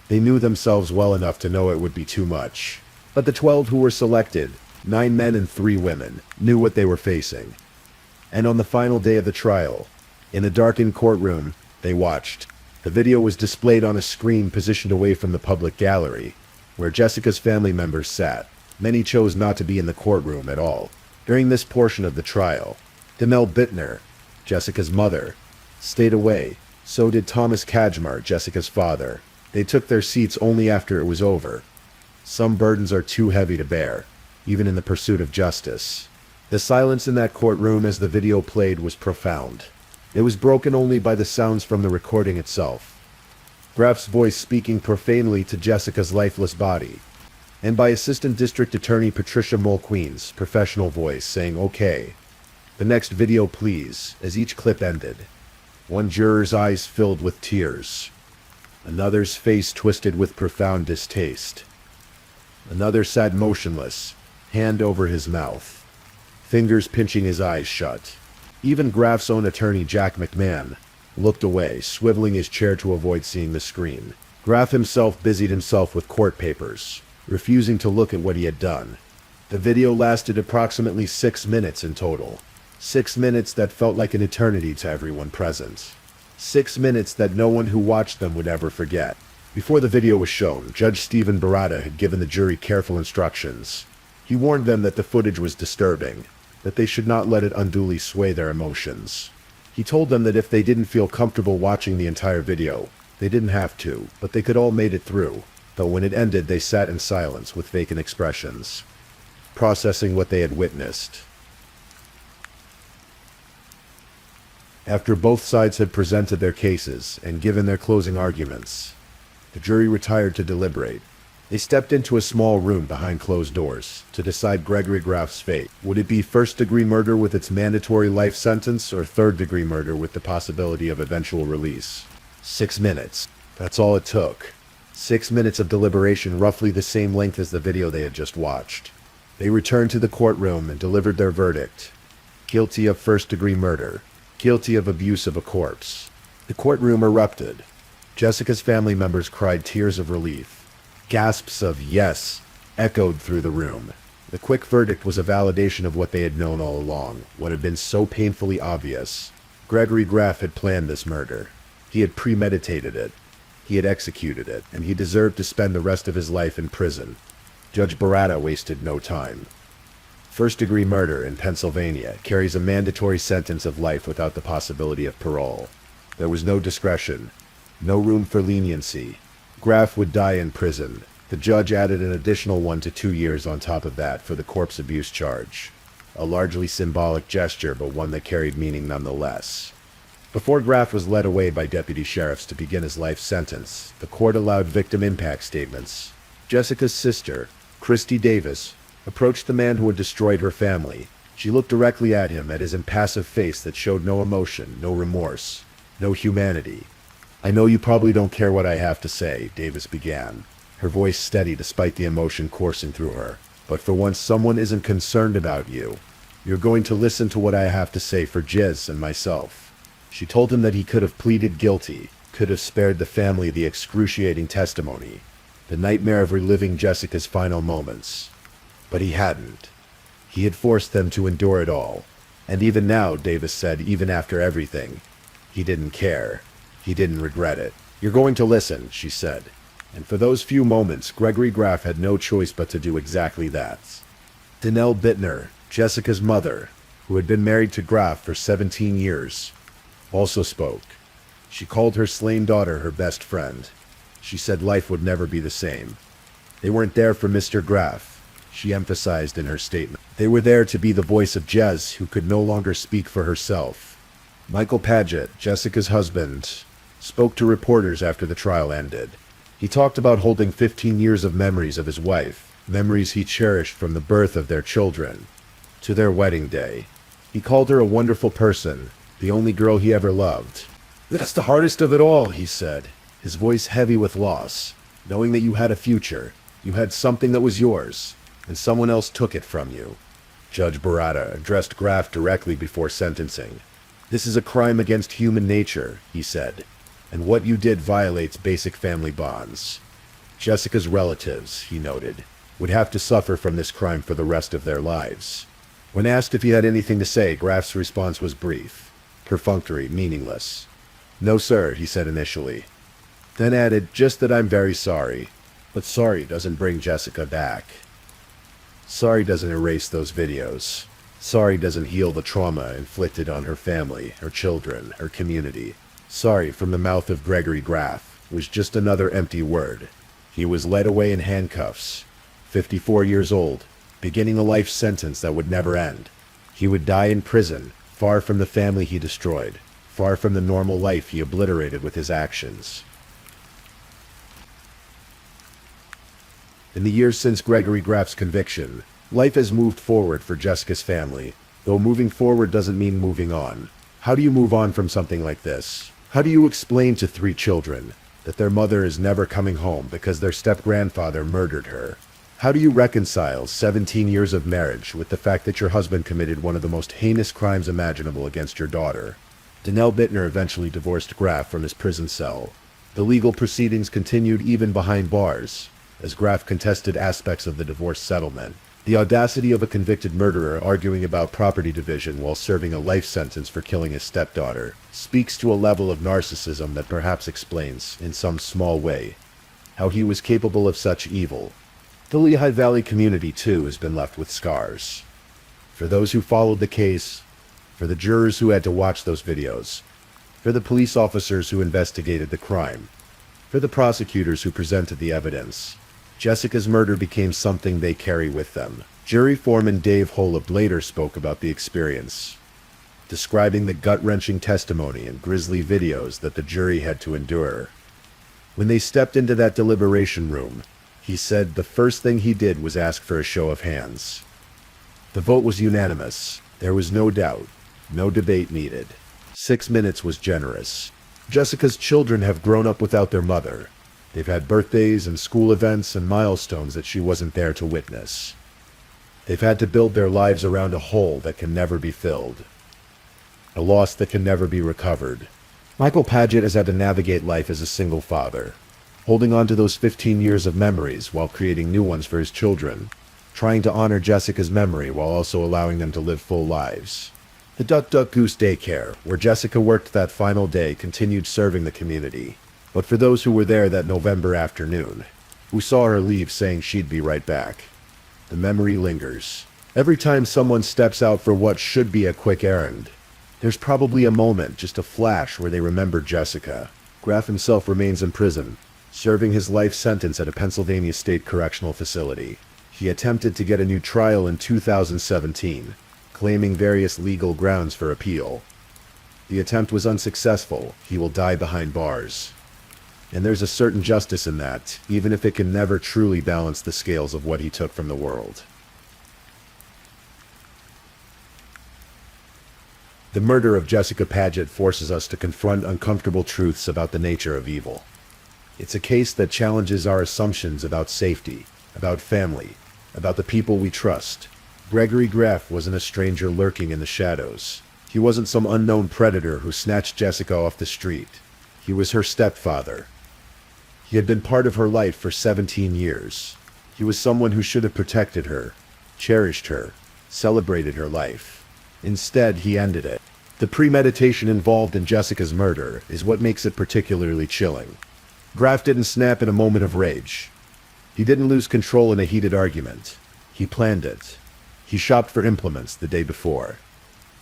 They knew themselves well enough to know it would be too much. But the 12 who were selected, 9 men and 3 women, knew what they were facing. And on the final day of the trial, in a darkened courtroom, they watched. The video was displayed on a screen positioned away from the public gallery. where Jessica's family members sat. Many chose not to be in the courtroom at all. During this portion of the trial, Demel Bittner, Jessica's mother, stayed away. So did Thomas Kajmar, Jessica's father. They took their seats only after it was over. Some burdens are too heavy to bear, even in the pursuit of justice. The silence in that courtroom as the video played was profound. It was broken only by the sounds from the recording itself. Graf's voice speaking profanely to Jessica's lifeless body, and by Assistant District Attorney Patricia Mulqueen's professional voice saying, "Okay. The next video, please," as each clip ended. One juror's eyes filled with tears. Another's face twisted with profound distaste. Another sat motionless, hand over his mouth, fingers pinching his eyes shut. Even Graf's own attorney, Jack McMahon, looked away, swiveling his chair to avoid seeing the screen. Graf himself busied himself with court papers, refusing to look at what he had done. The video lasted approximately 6 minutes in total. 6 minutes that felt like an eternity to everyone present. 6 minutes that no one who watched them would ever forget. Before the video was shown, Judge Stephen Barada had given the jury careful instructions. He warned them that the footage was disturbing, that they should not let it unduly sway their emotions. He told them that if they didn't feel comfortable watching the entire video, they didn't have to, but they could all made it through. But when it ended, they sat in silence with vacant expressions, processing what they had witnessed. After both sides had presented their cases and given their closing arguments, the jury retired to deliberate. They stepped into a small room behind closed doors to decide Gregory Graf's fate. Would it be first-degree murder with its mandatory life sentence or third-degree murder with the possibility of eventual release? 6 minutes. That's all it took. 6 minutes of deliberation, roughly the same length as the video they had just watched. They returned to the courtroom and delivered their verdict. Guilty of first-degree murder. Guilty of abuse of a corpse. The courtroom erupted. Jessica's family members cried tears of relief. Gasps of "yes" echoed through the room. The quick verdict was a validation of what they had known all along, what had been so painfully obvious. Gregory Graf had planned this murder. He had premeditated it. He had executed it, and he deserved to spend the rest of his life in prison. Judge Barada wasted no time. First-degree murder in Pennsylvania carries a mandatory sentence of life without the possibility of parole. There was no discretion, no room for leniency. Graf would die in prison. The judge added an additional 1 to 2 years on top of that for the corpse abuse charge. A largely symbolic gesture, but one that carried meaning nonetheless. Before Graf was led away by deputy sheriffs to begin his life sentence, the court allowed victim impact statements. Jessica's sister, Christy Davis, approached the man who had destroyed her family. She looked directly at him, at his impassive face that showed no emotion, no remorse, no humanity. "I know you probably don't care what I have to say," Davis began, her voice steady despite the emotion coursing through her. "But for once someone isn't concerned about you. You're going to listen to what I have to say for Jiz and myself." She told him that he could have pleaded guilty, could have spared the family the excruciating testimony, the nightmare of reliving Jessica's final moments. But he hadn't. He had forced them to endure it all. And even now, Davis said, even after everything, he didn't care. He didn't regret it. "You're going to listen," she said. And for those few moments, Gregory Graf had no choice but to do exactly that. Demel Bittner, Jessica's mother, who had been married to Graf for 17 years, also spoke. She called her slain daughter her best friend. She said life would never be the same. They weren't there for Mr. Graf, she emphasized in her statement. They were there to be the voice of Jez, who could no longer speak for herself. Michael Paget, Jessica's husband, spoke to reporters after the trial ended. He talked about holding 15 years of memories of his wife, memories he cherished from the birth of their children to their wedding day. He called her a wonderful person, the only girl he ever loved. "That's the hardest of it all," he said, his voice heavy with loss, knowing that you had a future, you had something that was yours, and someone else took it from you. Judge Barada addressed Graf directly before sentencing. "This is a crime against human nature," he said, "and what you did violates basic family bonds. Jessica's relatives," he noted, "would have to suffer from this crime for the rest of their lives." When asked if he had anything to say, Graf's response was brief, perfunctory, meaningless. "No, sir," he said initially. Then added, "just that I'm very sorry." But sorry doesn't bring Jessica back. Sorry doesn't erase those videos. Sorry doesn't heal the trauma inflicted on her family, her children, her community. Sorry from the mouth of Gregory Graff was just another empty word. He was led away in handcuffs, 54 years old, beginning a life sentence that would never end. He would die in prison, far from the family he destroyed, far from the normal life he obliterated with his actions. In the years since Gregory Graff's conviction, life has moved forward for Jessica's family, though moving forward doesn't mean moving on. How do you move on from something like this? How do you explain to 3 children that their mother is never coming home because their step-grandfather murdered her? How do you reconcile 17 years of marriage with the fact that your husband committed one of the most heinous crimes imaginable against your daughter? Danelle Bittner eventually divorced Graff from his prison cell. The legal proceedings continued even behind bars, as Graff contested aspects of the divorce settlement. The audacity of a convicted murderer arguing about property division while serving a life sentence for killing his stepdaughter speaks to a level of narcissism that perhaps explains, in some small way, how he was capable of such evil. The Lehigh Valley community, too, has been left with scars. For those who followed the case, for the jurors who had to watch those videos, for the police officers who investigated the crime, for the prosecutors who presented the evidence, Jessica's murder became something they carry with them. Jury foreman Dave Holub later spoke about the experience, describing the gut-wrenching testimony and grisly videos that the jury had to endure. When they stepped into that deliberation room, he said the first thing he did was ask for a show of hands. The vote was unanimous. There was no doubt, no debate needed. 6 minutes was generous. Jessica's children have grown up without their mother. They've had birthdays and school events and milestones that she wasn't there to witness. They've had to build their lives around a hole that can never be filled, a loss that can never be recovered. Michael Padgett has had to navigate life as a single father, holding on to those 15 years of memories while creating new ones for his children, trying to honor Jessica's memory while also allowing them to live full lives. The Duck Duck Goose daycare, where Jessica worked that final day, continued serving the community. But for those who were there that November afternoon, who saw her leave saying she'd be right back, the memory lingers. Every time someone steps out for what should be a quick errand, there's probably a moment, just a flash, where they remember Jessica. Graff himself remains in prison, serving his life sentence at a Pennsylvania state correctional facility. He attempted to get a new trial in 2017, claiming various legal grounds for appeal. The attempt was unsuccessful. He will die behind bars. And there's a certain justice in that, even if it can never truly balance the scales of what he took from the world. The murder of Jessica Padgett forces us to confront uncomfortable truths about the nature of evil. It's a case that challenges our assumptions about safety, about family, about the people we trust. Gregory Graff wasn't a stranger lurking in the shadows. He wasn't some unknown predator who snatched Jessica off the street. He was her stepfather. He had been part of her life for 17 years. He was someone who should have protected her, cherished her, celebrated her life. Instead, he ended it. The premeditation involved in Jessica's murder is what makes it particularly chilling. Graff didn't snap in a moment of rage. He didn't lose control in a heated argument. He planned it. He shopped for implements the day before.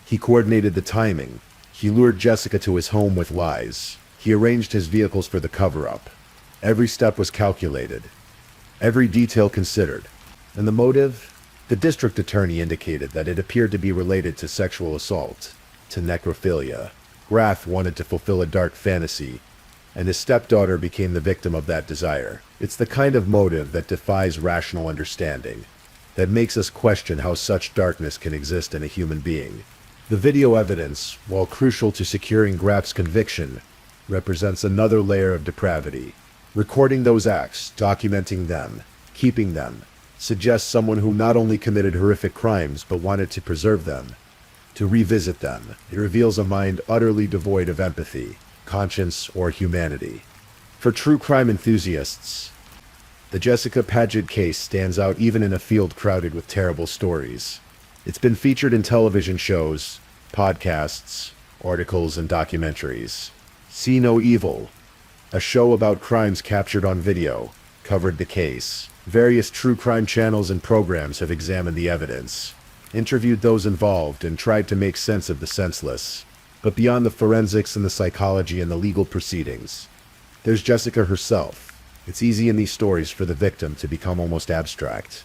He coordinated the timing. He lured Jessica to his home with lies. He arranged his vehicles for the cover-up. Every step was calculated, every detail considered. And the motive? The district attorney indicated that it appeared to be related to sexual assault, to necrophilia. Graff wanted to fulfill a dark fantasy, and his stepdaughter became the victim of that desire. It's the kind of motive that defies rational understanding, that makes us question how such darkness can exist in a human being. The video evidence, while crucial to securing Graff's conviction, represents another layer of depravity. Recording those acts, documenting them, keeping them, suggests someone who not only committed horrific crimes but wanted to preserve them, to revisit them. It reveals a mind utterly devoid of empathy, conscience, or humanity. For true crime enthusiasts, the Jessica Padgett case stands out even in a field crowded with terrible stories. It's been featured in television shows, podcasts, articles, and documentaries. See No Evil, a show about crimes captured on video, covered the case. Various true crime channels and programs have examined the evidence, interviewed those involved, and tried to make sense of the senseless. But beyond the forensics and the psychology and the legal proceedings, there's Jessica herself. It's easy in these stories for the victim to become almost abstract,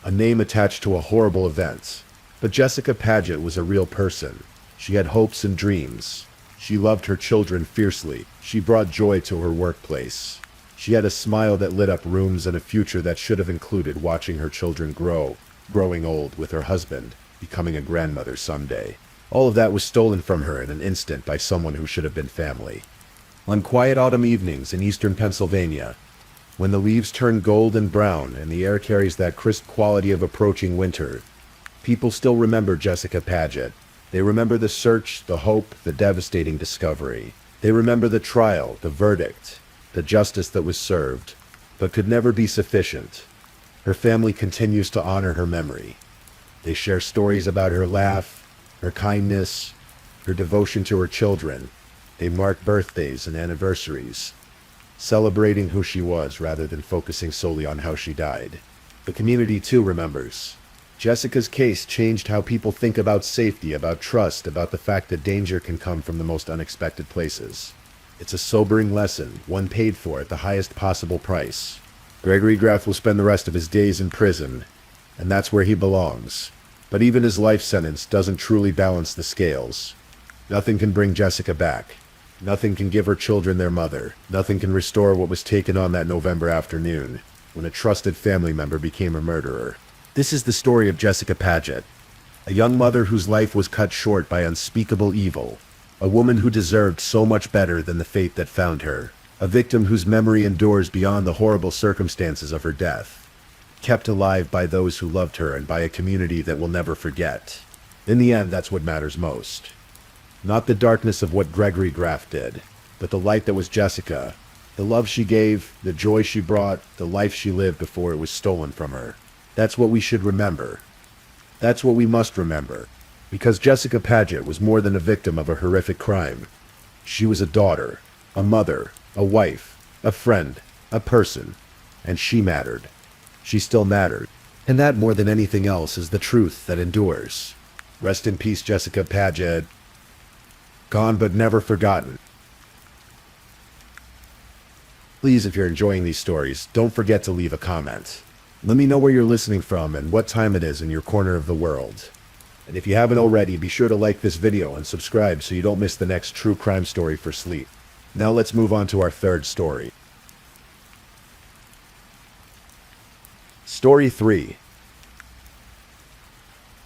a name attached to a horrible event. But Jessica Paget was a real person. She had hopes and dreams. She loved her children fiercely. She brought joy to her workplace. She had a smile that lit up rooms and a future that should have included watching her children grow, growing old with her husband, becoming a grandmother someday. All of that was stolen from her in an instant by someone who should have been family. On quiet autumn evenings in eastern Pennsylvania, when the leaves turn gold and brown and the air carries that crisp quality of approaching winter, people still remember Jessica Paget. They remember the search, the hope, the devastating discovery. They remember the trial, the verdict, the justice that was served, but could never be sufficient. Her family continues to honor her memory. They share stories about her laugh, her kindness, her devotion to her children. They mark birthdays and anniversaries, celebrating who she was rather than focusing solely on how she died. The community too remembers. Jessica's case changed how people think about safety, about trust, about the fact that danger can come from the most unexpected places. It's a sobering lesson, one paid for at the highest possible price. Gregory Graff will spend the rest of his days in prison, and that's where he belongs. But even his life sentence doesn't truly balance the scales. Nothing can bring Jessica back. Nothing can give her children their mother. Nothing can restore what was taken on that November afternoon, when a trusted family member became a murderer. This is the story of Jessica Paget, a young mother whose life was cut short by unspeakable evil, a woman who deserved so much better than the fate that found her, a victim whose memory endures beyond the horrible circumstances of her death, kept alive by those who loved her and by a community that will never forget. In the end, that's what matters most. Not the darkness of what Gregory Graff did, but the light that was Jessica, the love she gave, the joy she brought, the life she lived before it was stolen from her. That's what we should remember. That's what we must remember. Because Jessica Paget was more than a victim of a horrific crime. She was a daughter, a mother, a wife, a friend, a person, and she mattered. She still mattered. And that, more than anything else, is the truth that endures. Rest in peace, Jessica Paget. Gone but never forgotten. Please, if you're enjoying these stories, don't forget to leave a comment. Let me know where you're listening from and what time it is in your corner of the world. And if you haven't already, be sure to like this video and subscribe so you don't miss the next true crime story for sleep. Now let's move on to our third story. Story 3.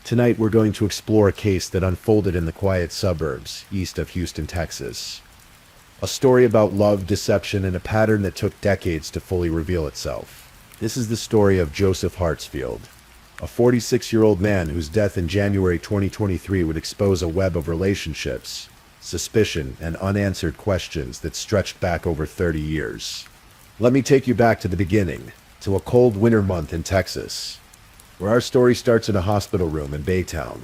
Tonight we're going to explore a case that unfolded in the quiet suburbs east of Houston, Texas. A story about love, deception, and a pattern that took decades to fully reveal itself. This is the story of Joseph Hartsfield, a 46-year-old man whose death in January 2023 would expose a web of relationships, suspicion, and unanswered questions that stretched back over 30 years. Let me take you back to the beginning, to a cold winter month in Texas, where our story starts in a hospital room in Baytown.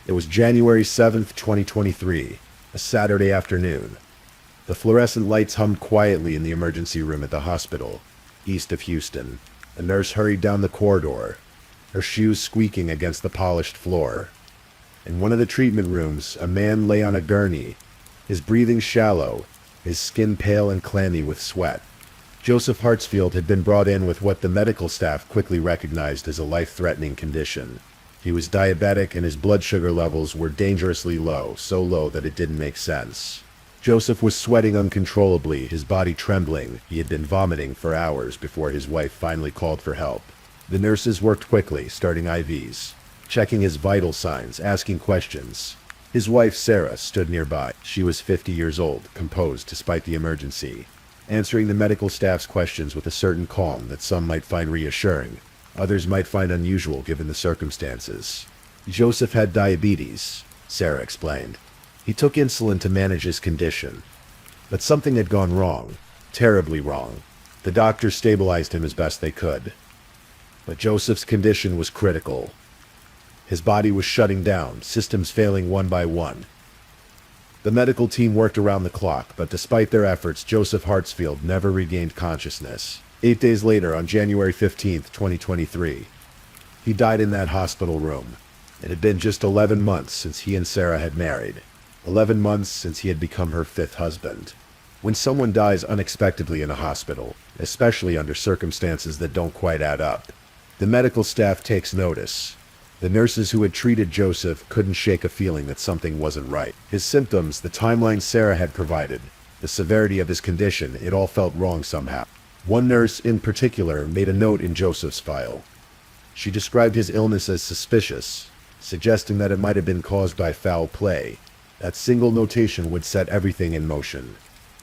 It was January 7th, 2023, a Saturday afternoon. The fluorescent lights hummed quietly in the emergency room at the hospital, east of Houston. A nurse hurried down the corridor, her shoes squeaking against the polished floor. In one of the treatment rooms, a man lay on a gurney, his breathing shallow, his skin pale and clammy with sweat. Joseph Hartsfield had been brought in with what the medical staff quickly recognized as a life-threatening condition. He was diabetic and his blood sugar levels were dangerously low, so low that it didn't make sense. Joseph was sweating uncontrollably, his body trembling. He had been vomiting for hours before his wife finally called for help. The nurses worked quickly, starting IVs, checking his vital signs, asking questions. His wife, Sarah, stood nearby. She was 50 years old, composed despite the emergency, answering the medical staff's questions with a certain calm that some might find reassuring. Others might find unusual given the circumstances. Joseph had diabetes, Sarah explained. He took insulin to manage his condition. But something had gone wrong, terribly wrong. The doctors stabilized him as best they could. But Joseph's condition was critical. His body was shutting down, systems failing one by one. The medical team worked around the clock, but despite their efforts, Joseph Hartsfield never regained consciousness. 8 days later, on January 15th, 2023, he died in that hospital room. It had been just 11 months since he and Sarah had married. 11 months since he had become her fifth husband. When someone dies unexpectedly in a hospital, especially under circumstances that don't quite add up, the medical staff takes notice. The nurses who had treated Joseph couldn't shake a feeling that something wasn't right. His symptoms, the timeline Sarah had provided, the severity of his condition, it all felt wrong somehow. One nurse in particular made a note in Joseph's file. She described his illness as suspicious, suggesting that it might have been caused by foul play. That single notation would set everything in motion.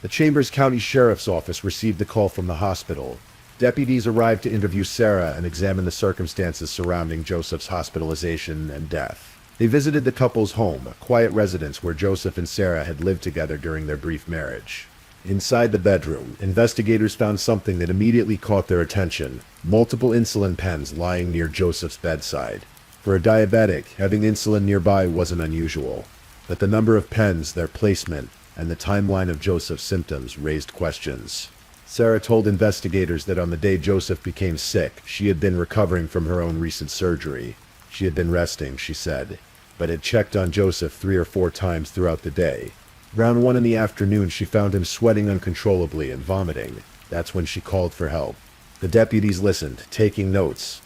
The Chambers County Sheriff's Office received the call from the hospital. Deputies arrived to interview Sarah and examine the circumstances surrounding Joseph's hospitalization and death. They visited the couple's home, a quiet residence where Joseph and Sarah had lived together during their brief marriage. Inside the bedroom, investigators found something that immediately caught their attention: multiple insulin pens lying near Joseph's bedside. For a diabetic, having insulin nearby wasn't unusual, but the number of pens, their placement, and the timeline of Joseph's symptoms raised questions. Sarah told investigators that on the day Joseph became sick, she had been recovering from her own recent surgery. She had been resting, she said, but had checked on Joseph 3 or 4 times throughout the day. Around 1 in the afternoon, she found him sweating uncontrollably and vomiting. That's when she called for help. The deputies listened, taking notes.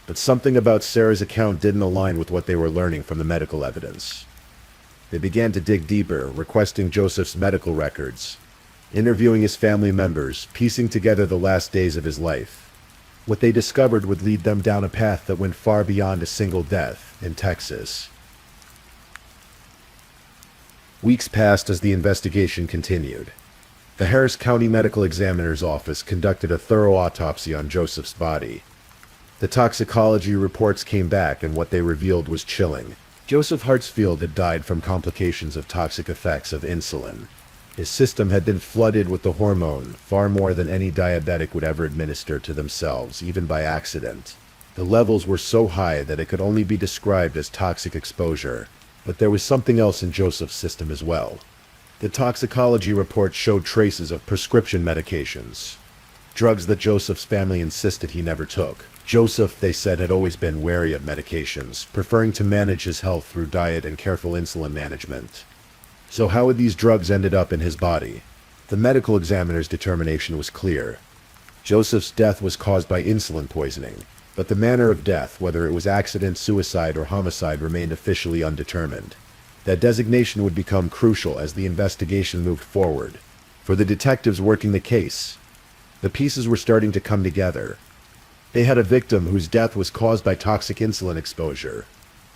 But something about Sarah's account didn't align with what they were learning from the medical evidence. They began to dig deeper, requesting Joseph's medical records, interviewing his family members, piecing together the last days of his life. What they discovered would lead them down a path that went far beyond a single death in Texas. Weeks passed as the investigation continued. The Harris County Medical Examiner's Office conducted a thorough autopsy on Joseph's body. The toxicology reports came back, and what they revealed was chilling. Joseph Hartsfield had died from complications of toxic effects of insulin. His system had been flooded with the hormone, far more than any diabetic would ever administer to themselves, even by accident. The levels were so high that it could only be described as toxic exposure. But there was something else in Joseph's system as well. The toxicology report showed traces of prescription medications, drugs that Joseph's family insisted he never took. Joseph, they said, had always been wary of medications, preferring to manage his health through diet and careful insulin management. So how had these drugs ended up in his body? The medical examiner's determination was clear. Joseph's death was caused by insulin poisoning, but the manner of death, whether it was accident, suicide, or homicide, remained officially undetermined. That designation would become crucial as the investigation moved forward. For the detectives working the case, the pieces were starting to come together. They had a victim whose death was caused by toxic insulin exposure.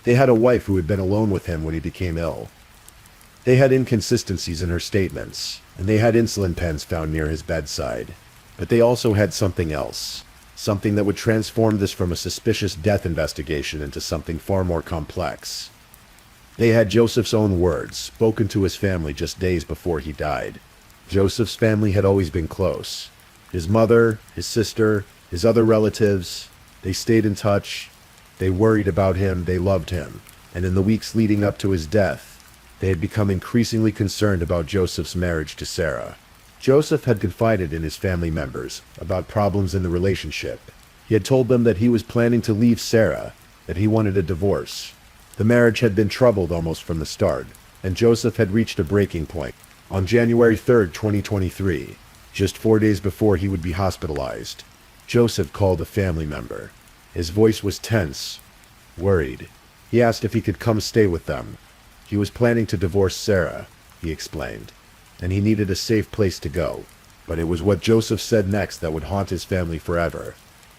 They had a wife who had been alone with him when he became ill. They had inconsistencies in her statements, and they had insulin pens found near his bedside. But they also had something else. Something that would transform this from a suspicious death investigation into something far more complex. They had Joseph's own words, spoken to his family just days before he died. Joseph's family had always been close. His mother, his sister, his other relatives, they stayed in touch. They worried about him, they loved him. And in the weeks leading up to his death, they had become increasingly concerned about Joseph's marriage to Sarah. Joseph had confided in his family members about problems in the relationship. He had told them that he was planning to leave Sarah, that he wanted a divorce. The marriage had been troubled almost from the start, and Joseph had reached a breaking point. On January 3rd, 2023, just 4 days before he would be hospitalized, Joseph called a family member. His voice was tense, worried. He asked if he could come stay with them. He was planning to divorce Sarah, he explained, and he needed a safe place to go. But it was what Joseph said next that would haunt his family forever.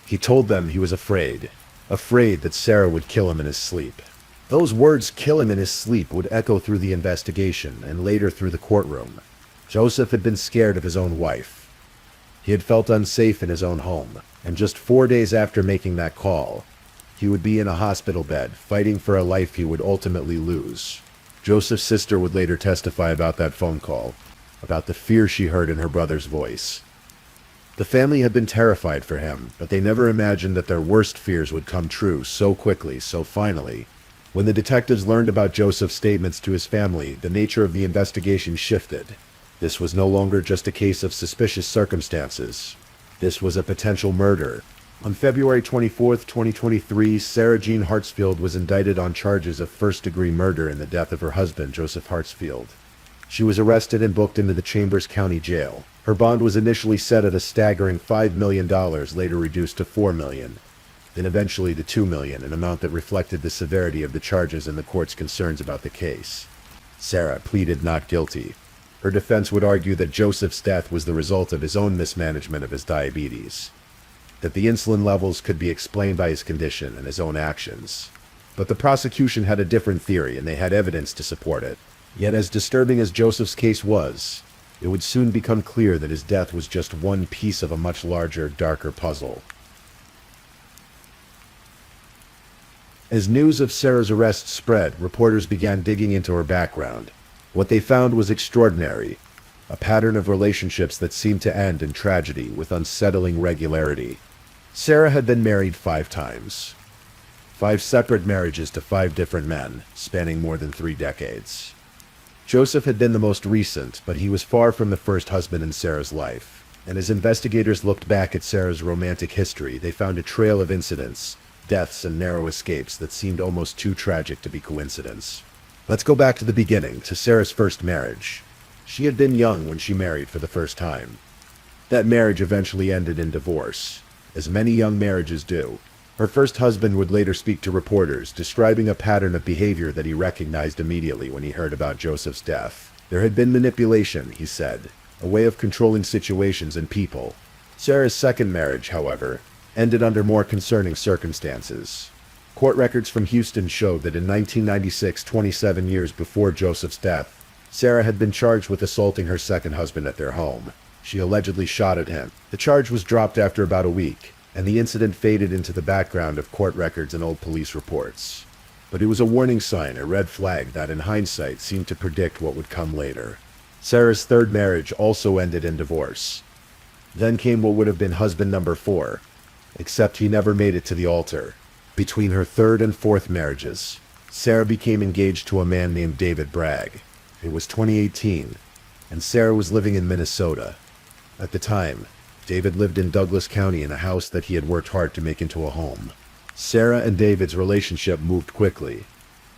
He told them he was afraid that Sarah would kill him in his sleep. Those words, "kill him in his sleep," would echo through the investigation and later through the courtroom. Joseph had been scared of his own wife. He had felt unsafe in his own home, and just 4 days after making that call, he would be in a hospital bed, fighting for a life he would ultimately lose. Joseph's sister would later testify about that phone call, about the fear she heard in her brother's voice. The family had been terrified for him, but they never imagined that their worst fears would come true so quickly, so finally. When the detectives learned about Joseph's statements to his family, the nature of the investigation shifted. This was no longer just a case of suspicious circumstances. This was a potential murder. On February 24, 2023, Sarah Jean Hartsfield was indicted on charges of first-degree murder in the death of her husband, Joseph Hartsfield. She was arrested and booked into the Chambers County Jail. Her bond was initially set at a staggering $5 million, later reduced to $4 million, then eventually to $2 million, an amount that reflected the severity of the charges and the court's concerns about the case. Sarah pleaded not guilty. Her defense would argue that Joseph's death was the result of his own mismanagement of his diabetes, that the insulin levels could be explained by his condition and his own actions. But the prosecution had a different theory, and they had evidence to support it. Yet as disturbing as Joseph's case was, it would soon become clear that his death was just one piece of a much larger, darker puzzle. As news of Sarah's arrest spread, reporters began digging into her background. What they found was extraordinary, a pattern of relationships that seemed to end in tragedy with unsettling regularity. Sarah had been married 5 times. 5 separate marriages to 5 different men, spanning more than 3 decades. Joseph had been the most recent, but he was far from the first husband in Sarah's life. And as investigators looked back at Sarah's romantic history, they found a trail of incidents, deaths, and narrow escapes that seemed almost too tragic to be coincidence. Let's go back to the beginning, to Sarah's first marriage. She had been young when she married for the first time. That marriage eventually ended in divorce, as many young marriages do. Her first husband would later speak to reporters, describing a pattern of behavior that he recognized immediately when he heard about Joseph's death. There had been manipulation, he said, a way of controlling situations and people. Sarah's second marriage, however, ended under more concerning circumstances. Court records from Houston showed that in 1996, 27 years before Joseph's death, Sarah had been charged with assaulting her second husband at their home. She allegedly shot at him. The charge was dropped after about a week, and the incident faded into the background of court records and old police reports. But it was a warning sign, a red flag that in hindsight seemed to predict what would come later. Sarah's third marriage also ended in divorce. Then came what would have been husband number 4, except he never made it to the altar. Between her third and fourth marriages, Sarah became engaged to a man named David Bragg. It was 2018, and Sarah was living in Minnesota. At the time, David lived in Douglas County in a house that he had worked hard to make into a home. Sarah and David's relationship moved quickly.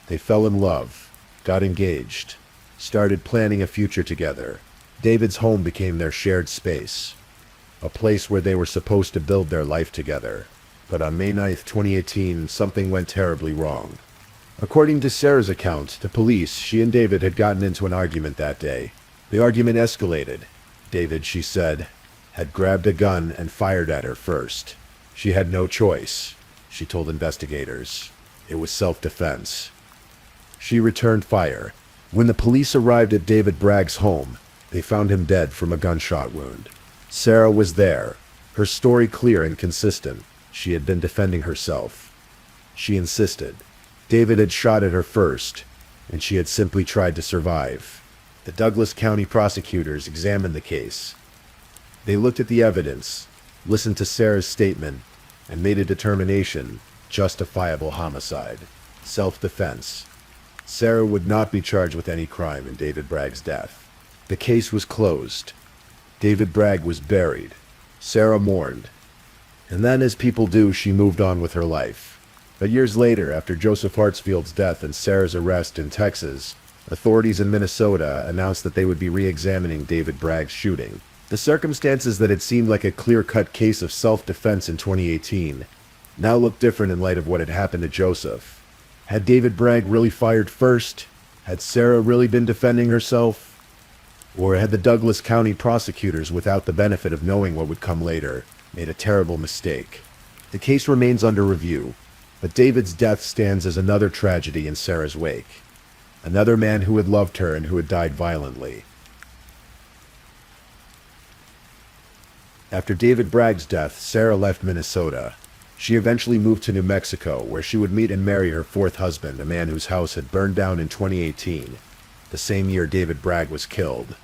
They fell in love, got engaged, started planning a future together. David's home became their shared space, a place where they were supposed to build their life together. But on May 9, 2018, something went terribly wrong. According to Sarah's account to police, she and David had gotten into an argument that day. The argument escalated. David, she said, had grabbed a gun and fired at her first. She had no choice, she told investigators. It was self-defense. She returned fire. When the police arrived at David Bragg's home, they found him dead from a gunshot wound. Sarah was there, her story clear and consistent. She had been defending herself. She insisted. David had shot at her first, and she had simply tried to survive. The Douglas County prosecutors examined the case. They looked at the evidence, listened to Sarah's statement, and made a determination: justifiable homicide, self-defense. Sarah would not be charged with any crime in David Bragg's death. The case was closed. David Bragg was buried. Sarah mourned. And then, as people do, she moved on with her life. But years later, after Joseph Hartsfield's death and Sarah's arrest in Texas, authorities in Minnesota announced that they would be re-examining David Bragg's shooting. The circumstances that had seemed like a clear-cut case of self-defense in 2018 now looked different in light of what had happened to Joseph. Had David Bragg really fired first? Had Sarah really been defending herself? Or had the Douglas County prosecutors, without the benefit of knowing what would come later, made a terrible mistake? The case remains under review, but David's death stands as another tragedy in Sarah's wake. Another man who had loved her and who had died violently. After David Bragg's death, Sarah left Minnesota. She eventually moved to New Mexico, where she would meet and marry her fourth husband, a man whose house had burned down in 2018, the same year David Bragg was killed.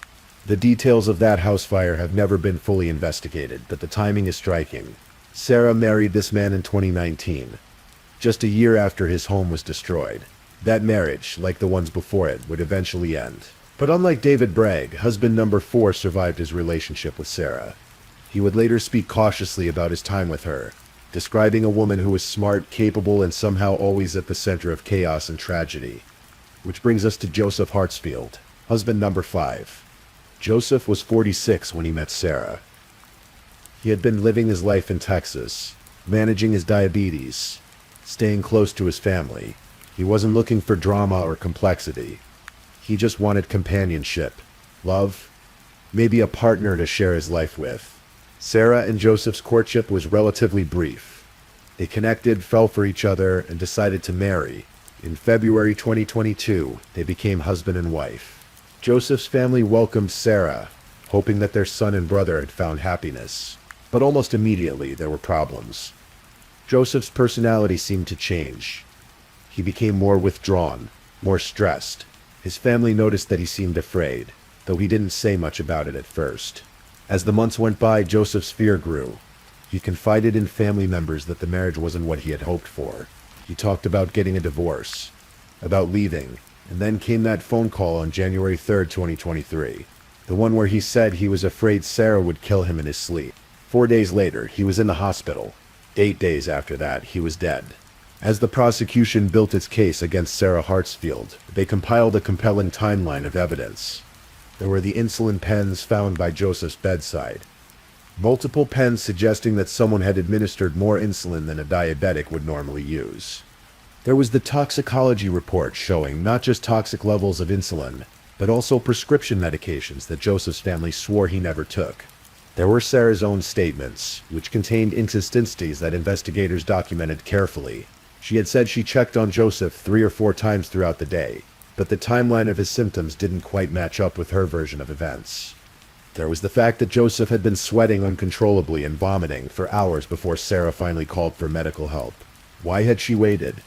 The details of that house fire have never been fully investigated, but the timing is striking. Sarah married this man in 2019, just a year after his home was destroyed. That marriage, like the ones before it, would eventually end. But unlike David Bragg, husband number 4 survived his relationship with Sarah. He would later speak cautiously about his time with her, describing a woman who was smart, capable, and somehow always at the center of chaos and tragedy. Which brings us to Joseph Hartsfield, husband number 5. Joseph was 46 when he met Sarah. He had been living his life in Texas, managing his diabetes, staying close to his family. He wasn't looking for drama or complexity. He just wanted companionship, love, maybe a partner to share his life with. Sarah and Joseph's courtship was relatively brief. They connected, fell for each other, and decided to marry. In February 2022, they became husband and wife. Joseph's family welcomed Sarah, hoping that their son and brother had found happiness. But almost immediately, there were problems. Joseph's personality seemed to change. He became more withdrawn, more stressed. His family noticed that he seemed afraid, though he didn't say much about it at first. As the months went by, Joseph's fear grew. He confided in family members that the marriage wasn't what he had hoped for. He talked about getting a divorce, about leaving, and then came that phone call on January 3rd, 2023. The one where he said he was afraid Sarah would kill him in his sleep. 4 days later, he was in the hospital. 8 days after that, he was dead. As the prosecution built its case against Sarah Hartsfield, they compiled a compelling timeline of evidence. There were the insulin pens found by Joseph's bedside. Multiple pens suggesting that someone had administered more insulin than a diabetic would normally use. There was the toxicology report showing not just toxic levels of insulin, but also prescription medications that Joseph's family swore he never took. There were Sarah's own statements, which contained inconsistencies that investigators documented carefully. She had said she checked on Joseph 3 or 4 times throughout the day, but the timeline of his symptoms didn't quite match up with her version of events. There was the fact that Joseph had been sweating uncontrollably and vomiting for hours before Sarah finally called for medical help. Why had she waited?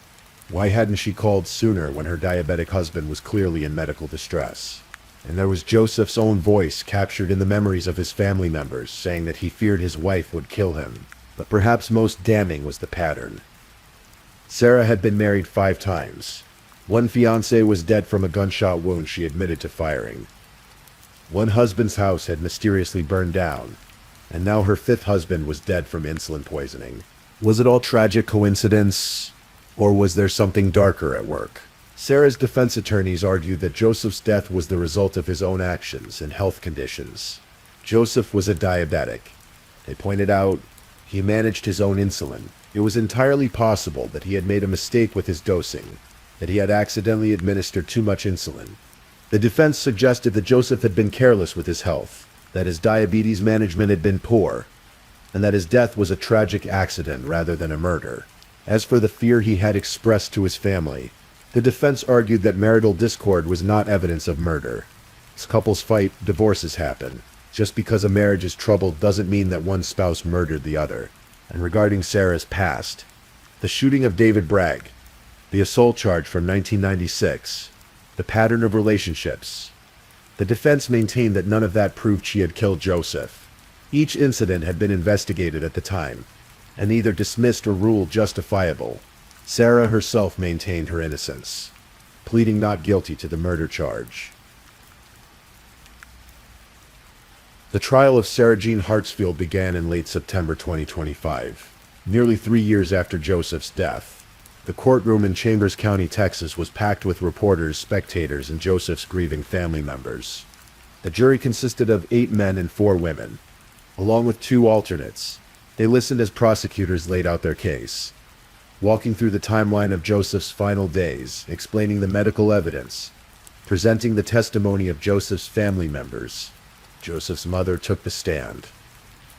Why hadn't she called sooner when her diabetic husband was clearly in medical distress? And there was Joseph's own voice captured in the memories of his family members saying that he feared his wife would kill him. But perhaps most damning was the pattern. Sarah had been married 5 times. One fiancé was dead from a gunshot wound she admitted to firing. One husband's house had mysteriously burned down, and now her 5th husband was dead from insulin poisoning. Was it all tragic coincidence, or was there something darker at work? Sarah's defense attorneys argued that Joseph's death was the result of his own actions and health conditions. Joseph was a diabetic. They pointed out he managed his own insulin. It was entirely possible that he had made a mistake with his dosing, that he had accidentally administered too much insulin. The defense suggested that Joseph had been careless with his health, that his diabetes management had been poor, and that his death was a tragic accident rather than a murder. As for the fear he had expressed to his family, the defense argued that marital discord was not evidence of murder. As couples fight, divorces happen. Just because a marriage is troubled doesn't mean that one spouse murdered the other. And regarding Sarah's past, the shooting of David Bragg, the assault charge from 1996, the pattern of relationships. The defense maintained that none of that proved she had killed Joseph. Each incident had been investigated at the time, and either dismissed or ruled justifiable. Sarah herself maintained her innocence, pleading not guilty to the murder charge. The trial of Sarah Jean Hartsfield began in late September 2025, nearly 3 years after Joseph's death. The courtroom in Chambers County, Texas was packed with reporters, spectators, and Joseph's grieving family members. The jury consisted of 8 men and 4 women, along with 2 alternates. They listened as prosecutors laid out their case, walking through the timeline of Joseph's final days, explaining the medical evidence, presenting the testimony of Joseph's family members. Joseph's mother took the stand,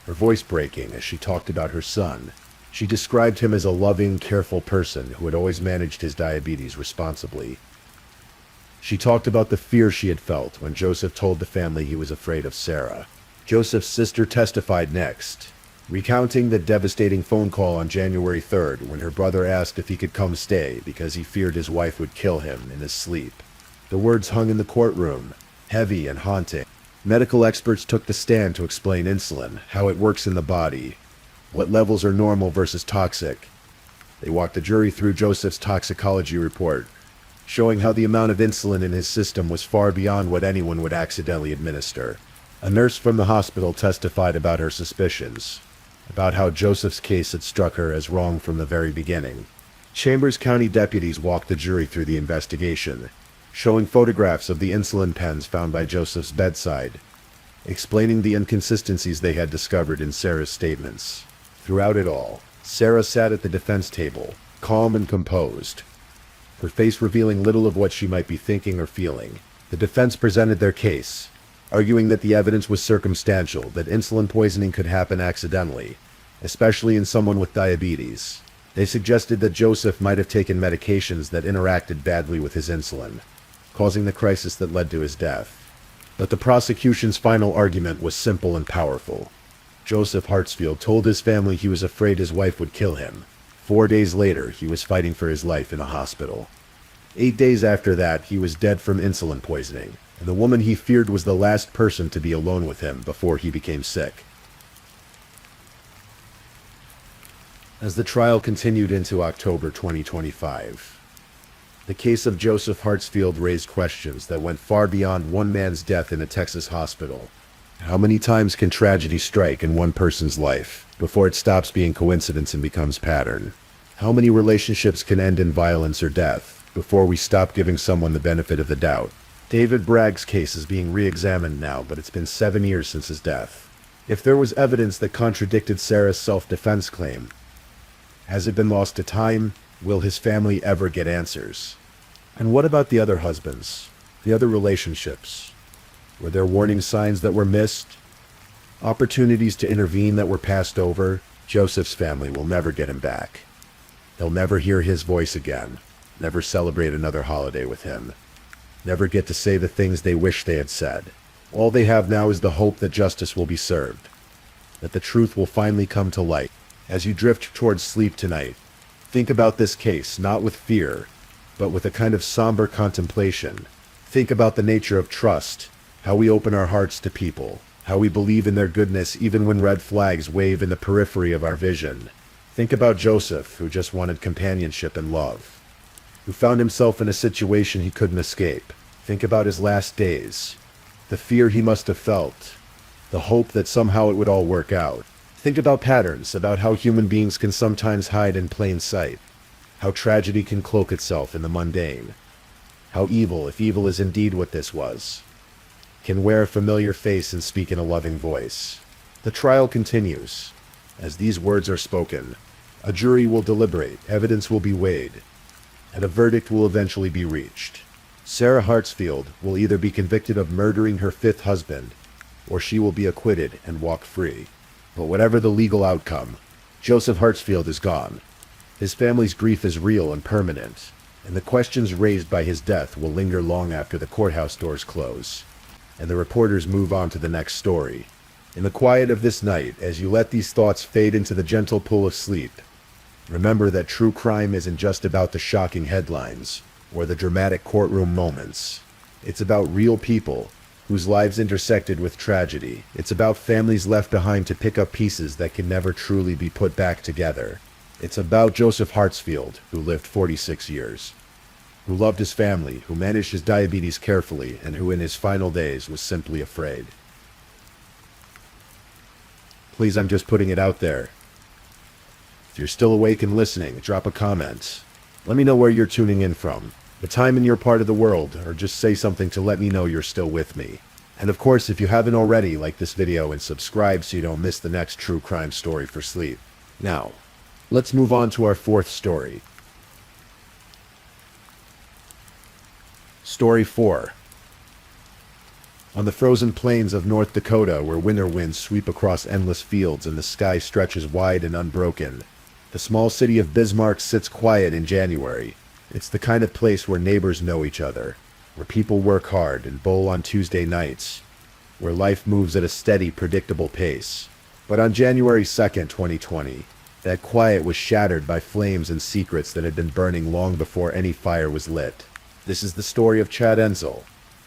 her voice breaking as she talked about her son. She described him as a loving, careful person who had always managed his diabetes responsibly. She talked about the fear she had felt when Joseph told the family he was afraid of Sarah. Joseph's sister testified next, recounting the devastating phone call on January 3rd when her brother asked if he could come stay because he feared his wife would kill him in his sleep. The words hung in the courtroom, heavy and haunting. Medical experts took the stand to explain insulin, how it works in the body, what levels are normal versus toxic. They walked the jury through Joseph's toxicology report, showing how the amount of insulin in his system was far beyond what anyone would accidentally administer. A nurse from the hospital testified about her suspicions, about how Joseph's case had struck her as wrong from the very beginning. Chambers County deputies walked the jury through the investigation, showing photographs of the insulin pens found by Joseph's bedside, explaining the inconsistencies they had discovered in Sarah's statements. Throughout it all, Sarah sat at the defense table, calm and composed, her face revealing little of what she might be thinking or feeling. The defense presented their case, arguing that the evidence was circumstantial, that insulin poisoning could happen accidentally, especially in someone with diabetes. They suggested that Joseph might have taken medications that interacted badly with his insulin, causing the crisis that led to his death. But the prosecution's final argument was simple and powerful. Joseph Hartsfield told his family he was afraid his wife would kill him. 4 days later, he was fighting for his life in a hospital. 8 days after that, he was dead from insulin poisoning, and the woman he feared was the last person to be alone with him before he became sick. As the trial continued into October 2025, the case of Joseph Hartsfield raised questions that went far beyond one man's death in a Texas hospital. How many times can tragedy strike in one person's life before it stops being coincidence and becomes pattern? How many relationships can end in violence or death before we stop giving someone the benefit of the doubt? David Bragg's case is being re-examined now, but it's been 7 years since his death. If there was evidence that contradicted Sarah's self-defense claim, has it been lost to time? Will his family ever get answers? And what about the other husbands? The other relationships? Were there warning signs that were missed? Opportunities to intervene that were passed over? Joseph's family will never get him back. They'll never hear his voice again, never celebrate another holiday with him, never get to say the things they wish they had said. All they have now is the hope that justice will be served, that the truth will finally come to light. As you drift towards sleep tonight, think about this case not with fear, but with a kind of somber contemplation. Think about the nature of trust, how we open our hearts to people, how we believe in their goodness even when red flags wave in the periphery of our vision. Think about Joseph, who just wanted companionship and love, who found himself in a situation he couldn't escape. Think about his last days, the fear he must have felt, the hope that somehow it would all work out. Think about patterns, about how human beings can sometimes hide in plain sight, how tragedy can cloak itself in the mundane, how evil, if evil is indeed what this was, can wear a familiar face and speak in a loving voice. The trial continues. As these words are spoken, a jury will deliberate, evidence will be weighed, and a verdict will eventually be reached. Sarah Hartsfield will either be convicted of murdering her fifth husband, or she will be acquitted and walk free. But whatever the legal outcome, Joseph Hartsfield is gone. His family's grief is real and permanent, and the questions raised by his death will linger long after the courthouse doors close, and the reporters move on to the next story. In the quiet of this night, as you let these thoughts fade into the gentle pool of sleep, remember that true crime isn't just about the shocking headlines or the dramatic courtroom moments. It's about real people whose lives intersected with tragedy. It's about families left behind to pick up pieces that can never truly be put back together. It's about Joseph Hartsfield, who lived 46 years, who loved his family, who managed his diabetes carefully, and who in his final days was simply afraid. Please, I'm just putting it out there. If you're still awake and listening, drop a comment. Let me know where you're tuning in from, the time in your part of the world, or just say something to let me know you're still with me. And of course, if you haven't already, like this video and subscribe so you don't miss the next true crime story for sleep. Now, let's move on to our fourth story. Story 4. On the frozen plains of North Dakota, where winter winds sweep across endless fields and the sky stretches wide and unbroken, the small city of Bismarck sits quiet in January. It's the kind of place where neighbors know each other, where people work hard and bowl on Tuesday nights, where life moves at a steady, predictable pace. But on January 2nd, 2020, that quiet was shattered by flames and secrets that had been burning long before any fire was lit. This is the story of Chad Enzel,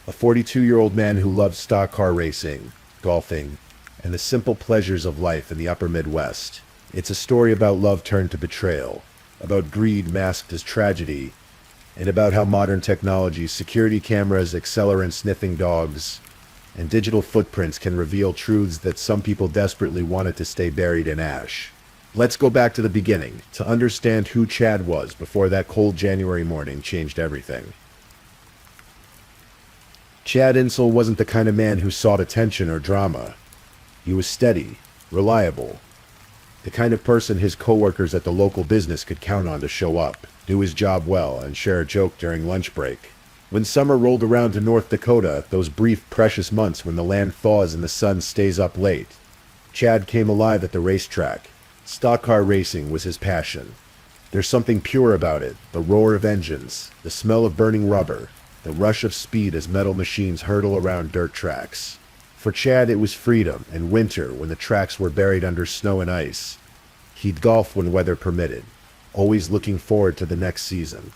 a 42-year-old man who loved stock car racing, golfing, and the simple pleasures of life in the upper Midwest. It's a story about love turned to betrayal, about greed masked as tragedy, and about how modern technology, security cameras, accelerant-sniffing dogs, and digital footprints can reveal truths that some people desperately wanted to stay buried in ash. Let's go back to the beginning to understand who Chad was before that cold January morning changed everything. Chad Insel wasn't the kind of man who sought attention or drama. He was steady, reliable, the kind of person his coworkers at the local business could count on to show up, do his job well, and share a joke during lunch break. When summer rolled around to North Dakota, those brief, precious months when the land thaws and the sun stays up late, Chad came alive at the racetrack. Stock car racing was his passion. There's something pure about it, the roar of engines, the smell of burning rubber, the rush of speed as metal machines hurtle around dirt tracks. For Chad, it was freedom and winter when the tracks were buried under snow and ice. He'd golf when weather permitted, always looking forward to the next season,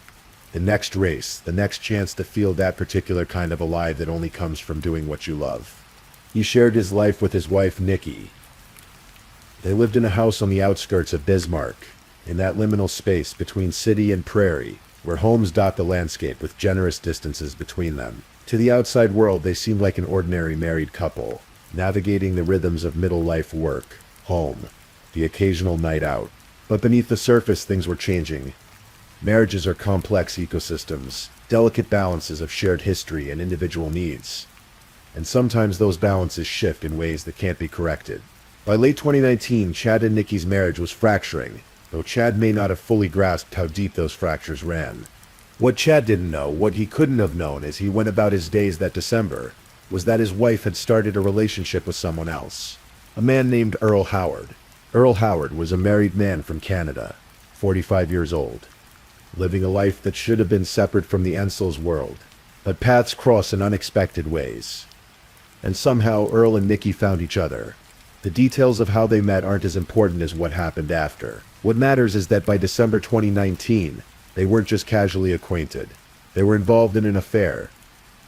the next race, the next chance to feel that particular kind of alive that only comes from doing what you love. He shared his life with his wife, Nikki. They lived in a house on the outskirts of Bismarck, in that liminal space between city and prairie, where homes dot the landscape with generous distances between them. To the outside world, they seemed like an ordinary married couple, navigating the rhythms of middle-life work, home, the occasional night out. But beneath the surface, things were changing. Marriages are complex ecosystems, delicate balances of shared history and individual needs. And sometimes those balances shift in ways that can't be corrected. By late 2019, Chad and Nikki's marriage was fracturing, though Chad may not have fully grasped how deep those fractures ran. What Chad didn't know, what he couldn't have known as he went about his days that December, was that his wife had started a relationship with someone else. A man named Earl Howard. Earl Howard was a married man from Canada, 45 years old, living a life that should have been separate from the Ensel's world. But paths cross in unexpected ways. And somehow Earl and Nikki found each other. The details of how they met aren't as important as what happened after. What matters is that by December 2019, they weren't just casually acquainted. They were involved in an affair,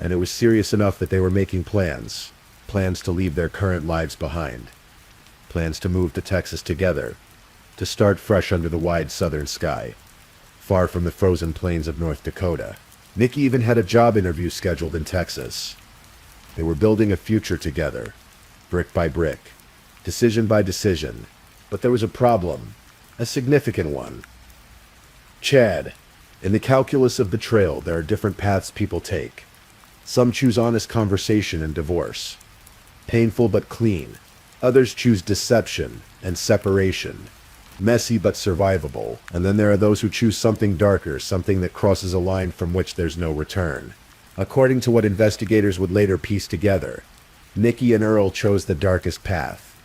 and it was serious enough that they were making plans. Plans to leave their current lives behind. Plans to move to Texas together. To start fresh under the wide southern sky, far from the frozen plains of North Dakota. Nikki even had a job interview scheduled in Texas. They were building a future together, brick by brick, decision by decision. But there was a problem, a significant one. Chad. In the calculus of betrayal, there are different paths people take. Some choose honest conversation and divorce, painful but clean. Others choose deception and separation, messy but survivable. And then there are those who choose something darker, something that crosses a line from which there's no return. According to what investigators would later piece together, Nikki and Earl chose the darkest path.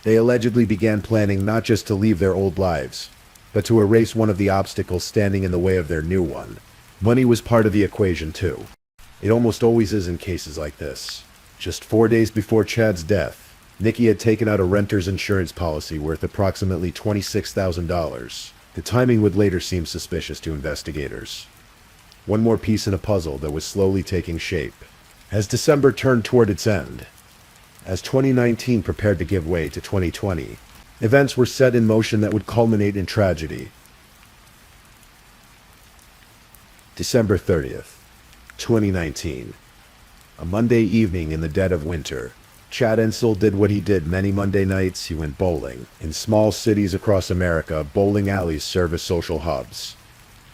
They allegedly began planning not just to leave their old lives, but to erase one of the obstacles standing in the way of their new one. Money was part of the equation too. It almost always is in cases like this. Just 4 days before Chad's death, Nikki had taken out a renter's insurance policy worth approximately $26,000. The timing would later seem suspicious to investigators. One more piece in a puzzle that was slowly taking shape. As December turned toward its end, as 2019 prepared to give way to 2020, events were set in motion that would culminate in tragedy. December 30th, 2019. A Monday evening in the dead of winter, Chad Insel did what he did many Monday nights. He went bowling. In small cities across America, bowling alleys serve as social hubs.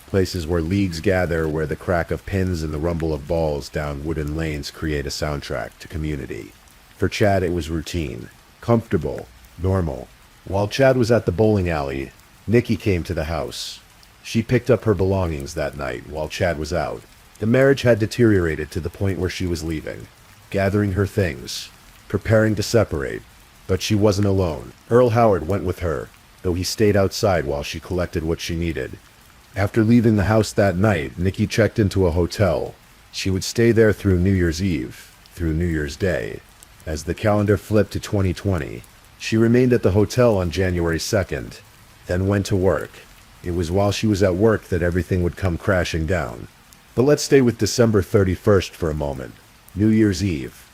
Places where leagues gather, where the crack of pins and the rumble of balls down wooden lanes create a soundtrack to community. For Chad, it was routine, comfortable, normal. While Chad was at the bowling alley, Nikki came to the house. She picked up her belongings that night while Chad was out. The marriage had deteriorated to the point where she was leaving, gathering her things, preparing to separate. But she wasn't alone. Earl Howard went with her, though he stayed outside while she collected what she needed. After leaving the house that night, Nikki checked into a hotel. She would stay there through New Year's Eve, through New Year's Day. As the calendar flipped to 2020, she remained at the hotel on January 2nd, then went to work. It was while she was at work that everything would come crashing down. But let's stay with December 31st for a moment. New Year's Eve.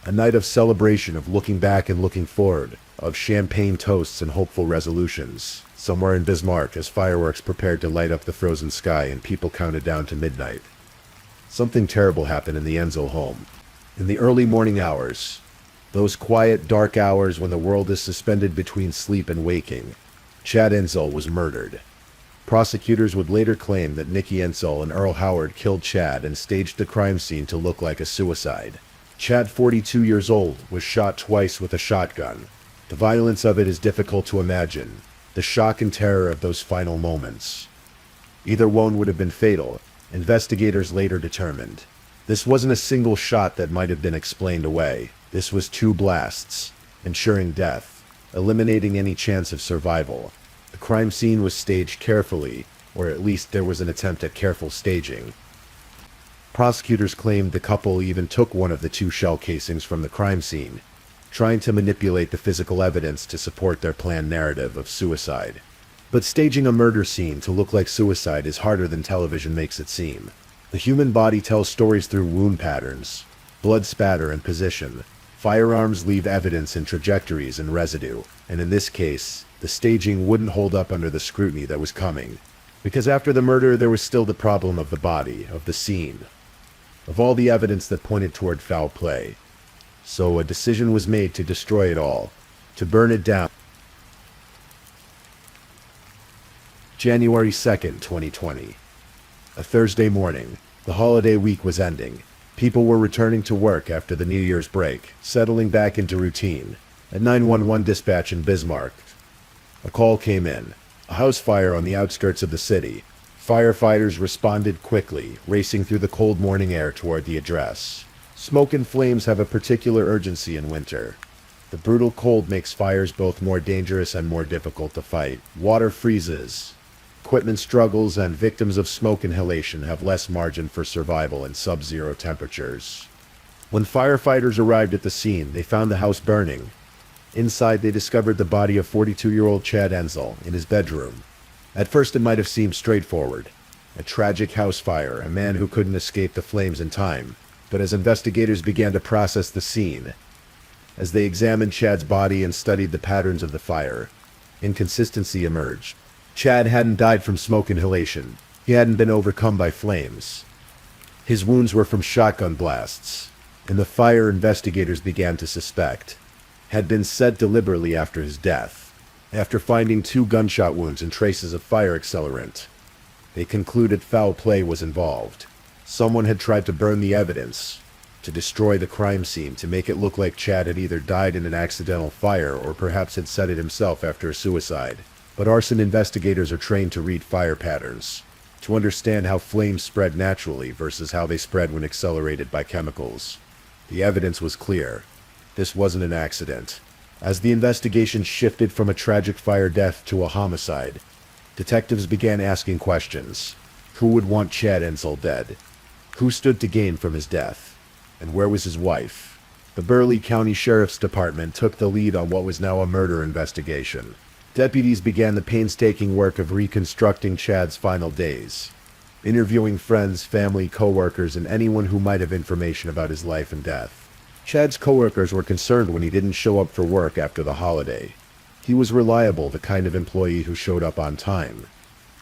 A night of celebration, of looking back and looking forward, of champagne toasts and hopeful resolutions. Somewhere in Bismarck, as fireworks prepared to light up the frozen sky and people counted down to midnight, something terrible happened in the Enzel home. In the early morning hours, those quiet, dark hours when the world is suspended between sleep and waking, Chad Ensel was murdered. Prosecutors would later claim that Nikki Ensel and Earl Howard killed Chad and staged the crime scene to look like a suicide. Chad, 42 years old, was shot twice with a shotgun. The violence of it is difficult to imagine, the shock and terror of those final moments. Either one would have been fatal, investigators later determined. This wasn't a single shot that might have been explained away. This was 2 blasts, ensuring death, eliminating any chance of survival. The crime scene was staged carefully, or at least there was an attempt at careful staging. Prosecutors claimed the couple even took one of the 2 shell casings from the crime scene, trying to manipulate the physical evidence to support their planned narrative of suicide. But staging a murder scene to look like suicide is harder than television makes it seem. The human body tells stories through wound patterns, blood spatter, and position. Firearms leave evidence in trajectories and residue, and in this case, the staging wouldn't hold up under the scrutiny that was coming. Because after the murder, there was still the problem of the body, of the scene, of all the evidence that pointed toward foul play. So a decision was made to destroy it all, to burn it down. January 2nd, 2020. A Thursday morning. The holiday week was ending. People were returning to work after the New Year's break, settling back into routine. At 911 dispatch in Bismarck, a call came in. A house fire on the outskirts of the city. Firefighters responded quickly, racing through the cold morning air toward the address. Smoke and flames have a particular urgency in winter. The brutal cold makes fires both more dangerous and more difficult to fight. Water freezes. Equipment struggles, and victims of smoke inhalation have less margin for survival in sub-zero temperatures. When firefighters arrived at the scene, they found the house burning. Inside, they discovered the body of 42-year-old Chad Ensel in his bedroom. At first, it might have seemed straightforward. A tragic house fire, a man who couldn't escape the flames in time. But as investigators began to process the scene, as they examined Chad's body and studied the patterns of the fire, inconsistency emerged. Chad hadn't died from smoke inhalation. He hadn't been overcome by flames. His wounds were from shotgun blasts, and the fire, investigators began to suspect, had been set deliberately after his death. After finding 2 gunshot wounds and traces of fire accelerant, they concluded foul play was involved. Someone had tried to burn the evidence, to destroy the crime scene, to make it look like Chad had either died in an accidental fire or perhaps had set it himself after a suicide. But arson investigators are trained to read fire patterns, to understand how flames spread naturally versus how they spread when accelerated by chemicals. The evidence was clear. This wasn't an accident. As the investigation shifted from a tragic fire death to a homicide, detectives began asking questions. Who would want Chad Ensel dead? Who stood to gain from his death? And where was his wife? The Burleigh County Sheriff's Department took the lead on what was now a murder investigation. Deputies began the painstaking work of reconstructing Chad's final days, interviewing friends, family, co-workers, and anyone who might have information about his life and death. Chad's co-workers were concerned when he didn't show up for work after the holiday. He was reliable, the kind of employee who showed up on time,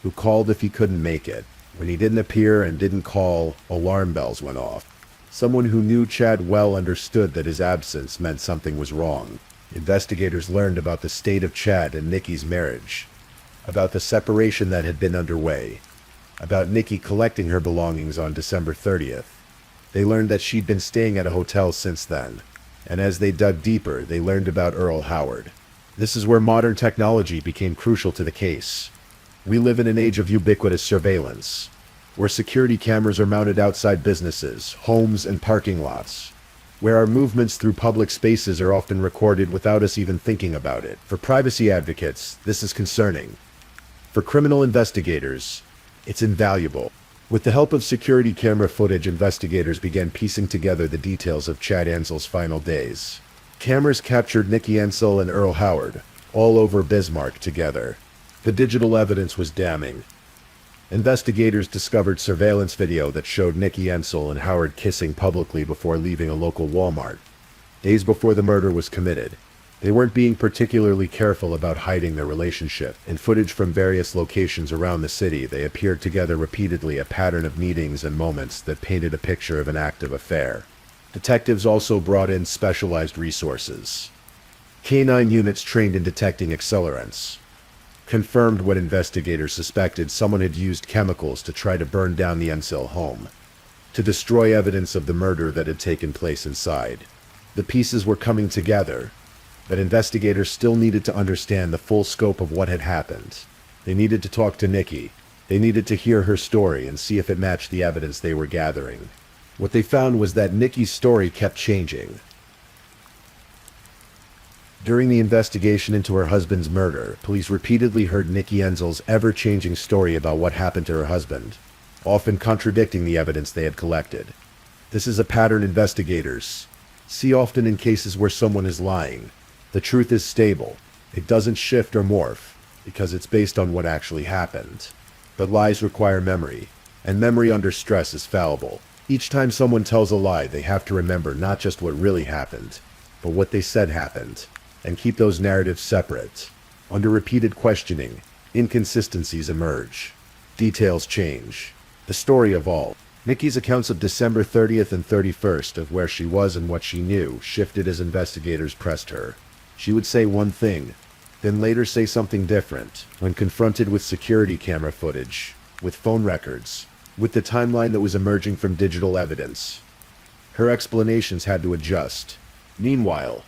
who called if he couldn't make it. When he didn't appear and didn't call, alarm bells went off. Someone who knew Chad well understood that his absence meant something was wrong. Investigators learned about the state of Chad and Nikki's marriage, about the separation that had been underway, about Nikki collecting her belongings on December 30th. They learned that she'd been staying at a hotel since then, and as they dug deeper, they learned about Earl Howard. This is where modern technology became crucial to the case. We live in an age of ubiquitous surveillance, where security cameras are mounted outside businesses, homes, and parking lots, where our movements through public spaces are often recorded without us even thinking about it. For privacy advocates, this is concerning. For criminal investigators, it's invaluable. With the help of security camera footage, investigators began piecing together the details of Chad Ensel's final days. Cameras captured Nikki Ensel and Earl Howard, all over Bismarck together. The digital evidence was damning. Investigators discovered surveillance video that showed Nikki Ensel and Howard kissing publicly before leaving a local Walmart, days before the murder was committed. They weren't being particularly careful about hiding their relationship. In footage from various locations around the city, they appeared together repeatedly, a pattern of meetings and moments that painted a picture of an active affair. Detectives also brought in specialized resources. Canine units trained in detecting accelerants confirmed what investigators suspected: someone had used chemicals to try to burn down the Ensil home, to destroy evidence of the murder that had taken place inside. The pieces were coming together, but investigators still needed to understand the full scope of what had happened. They needed to talk to Nikki. They needed to hear her story and see if it matched the evidence they were gathering. What they found was that Nikki's story kept changing. During the investigation into her husband's murder, police repeatedly heard Nikki Enzel's ever-changing story about what happened to her husband, often contradicting the evidence they had collected. This is a pattern investigators see often in cases where someone is lying. The truth is stable. It doesn't shift or morph, because it's based on what actually happened. But lies require memory, and memory under stress is fallible. Each time someone tells a lie, they have to remember not just what really happened, but what they said happened, and keep those narratives separate. Under repeated questioning, inconsistencies emerge. Details change. The story evolved. Nikki's accounts of December 30th and 31st of where she was and what she knew shifted as investigators pressed her. She would say one thing, then later say something different when confronted with security camera footage, with phone records, with the timeline that was emerging from digital evidence. Her explanations had to adjust. Meanwhile,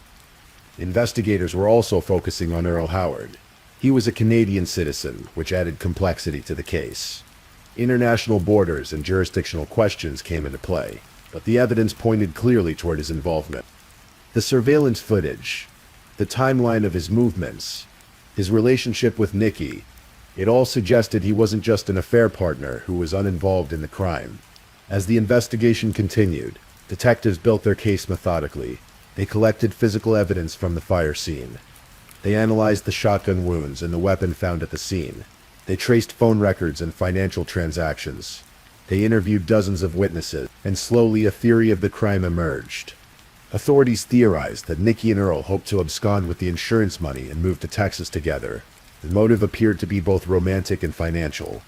investigators were also focusing on Earl Howard. He was a Canadian citizen, which added complexity to the case. International borders and jurisdictional questions came into play, but the evidence pointed clearly toward his involvement. The surveillance footage, the timeline of his movements, his relationship with Nikki, it all suggested he wasn't just an affair partner who was uninvolved in the crime. As the investigation continued, detectives built their case methodically. They collected physical evidence from the fire scene. They analyzed the shotgun wounds and the weapon found at the scene. They traced phone records and financial transactions. They interviewed dozens of witnesses, and slowly a theory of the crime emerged. Authorities theorized that Nikki and Earl hoped to abscond with the insurance money and move to Texas together. The motive appeared to be both romantic and financial.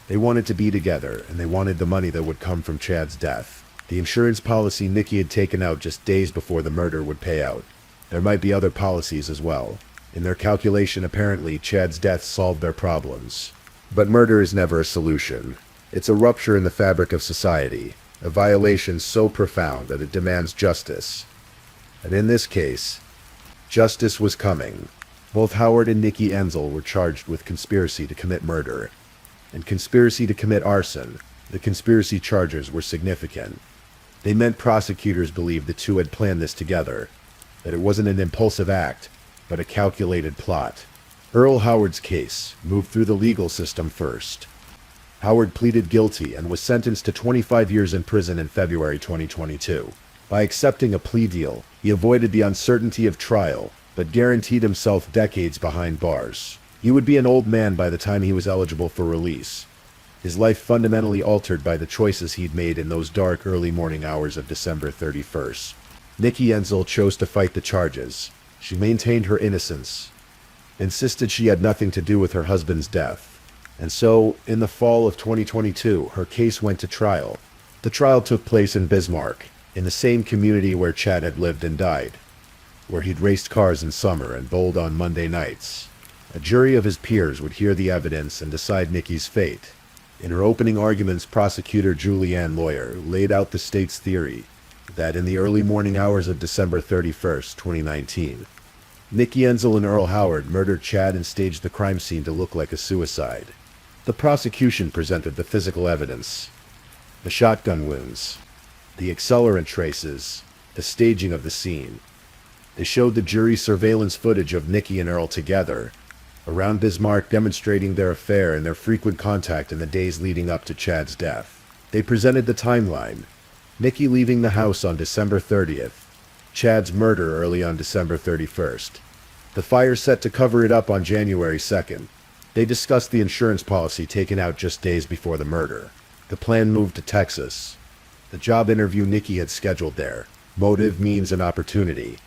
They wanted to be together, and they wanted the money that would come from Chad's death. The insurance policy Nikki had taken out just days before the murder would pay out. There might be other policies as well. In their calculation, apparently, Chad's death solved their problems. But murder is never a solution. It's a rupture in the fabric of society, a violation so profound that it demands justice. And in this case, justice was coming. Both Howard and Nikki Enzel were charged with conspiracy to commit murder, and conspiracy to commit arson. The conspiracy charges were significant. They meant prosecutors believed the two had planned this together, that it wasn't an impulsive act, but a calculated plot. Earl Howard's case moved through the legal system first. Howard pleaded guilty and was sentenced to 25 years in prison in February 2022. By accepting a plea deal, he avoided the uncertainty of trial, but guaranteed himself decades behind bars. He would be an old man by the time he was eligible for release. His life fundamentally altered by the choices he'd made in those dark early morning hours of December 31st. Nikki Enzel chose to fight the charges. She maintained her innocence, insisted she had nothing to do with her husband's death. And so, in the fall of 2022, her case went to trial. The trial took place in Bismarck, in the same community where Chad had lived and died, where he'd raced cars in summer and bowled on Monday nights. A jury of his peers would hear the evidence and decide Nikki's fate. In her opening arguments, prosecutor Julianne Lawyer laid out the state's theory that in the early morning hours of December 31st, 2019, Nikki Enzel and Earl Howard murdered Chad and staged the crime scene to look like a suicide. The prosecution presented the physical evidence, the shotgun wounds, the accelerant traces, the staging of the scene. They showed the jury surveillance footage of Nikki and Earl together around Bismarck, demonstrating their affair and their frequent contact in the days leading up to Chad's death. They presented the timeline: Nikki leaving the house on December 30th, Chad's murder early on December 31st, the fire set to cover it up on January 2nd. They discussed the insurance policy taken out just days before the murder, the planned move to Texas, the job interview Nikki had scheduled there, motive, means, and opportunity.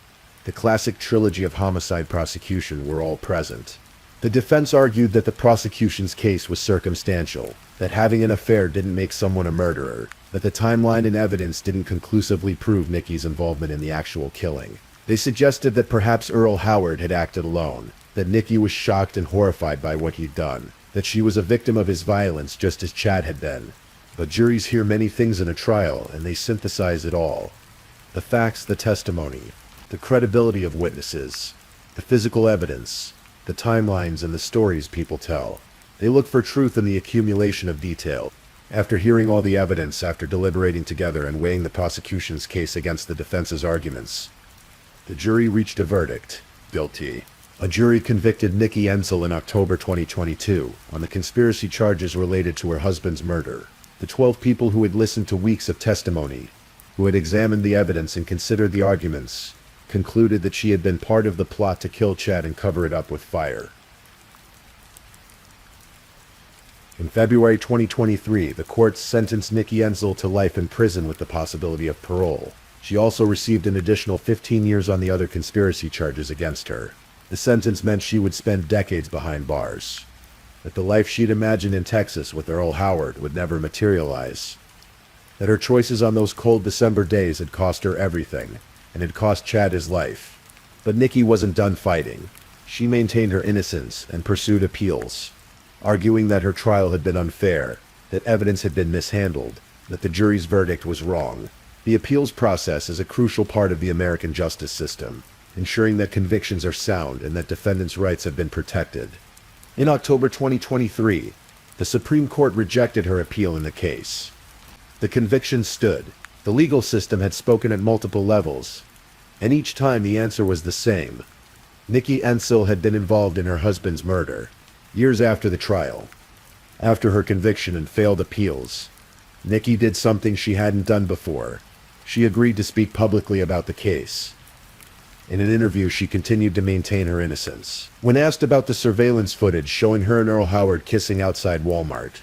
The classic trilogy of homicide prosecution were all present. The defense argued that the prosecution's case was circumstantial, that having an affair didn't make someone a murderer, that the timeline and evidence didn't conclusively prove Nikki's involvement in the actual killing. They suggested that perhaps Earl Howard had acted alone, that Nikki was shocked and horrified by what he'd done, that she was a victim of his violence just as Chad had been. But juries hear many things in a trial, and they synthesize it all. The facts, the testimony, the credibility of witnesses, the physical evidence, the timelines and the stories people tell. They look for truth in the accumulation of detail. After hearing all the evidence, after deliberating together and weighing the prosecution's case against the defense's arguments, the jury reached a verdict: guilty. A jury convicted Nikki Ensel in October 2022 on the conspiracy charges related to her husband's murder. The 12 people who had listened to weeks of testimony, who had examined the evidence and considered the arguments, concluded that she had been part of the plot to kill Chad and cover it up with fire. In February 2023, the court sentenced Nikki Ensel to life in prison with the possibility of parole. She also received an additional 15 years on the other conspiracy charges against her. The sentence meant she would spend decades behind bars, that the life she'd imagined in Texas with Earl Howard would never materialize, that her choices on those cold December days had cost her everything, and had cost Chad his life. But Nikki wasn't done fighting. She maintained her innocence and pursued appeals, arguing that her trial had been unfair, that evidence had been mishandled, that the jury's verdict was wrong. The appeals process is a crucial part of the American justice system, ensuring that convictions are sound and that defendants' rights have been protected. In October 2023, the Supreme Court rejected her appeal in the case. The conviction stood. The legal system had spoken at multiple levels, and each time the answer was the same. Nikki Ensel had been involved in her husband's murder. Years after the trial, after her conviction and failed appeals, Nikki did something she hadn't done before. She agreed to speak publicly about the case. In an interview, she continued to maintain her innocence. When asked about the surveillance footage showing her and Earl Howard kissing outside Walmart,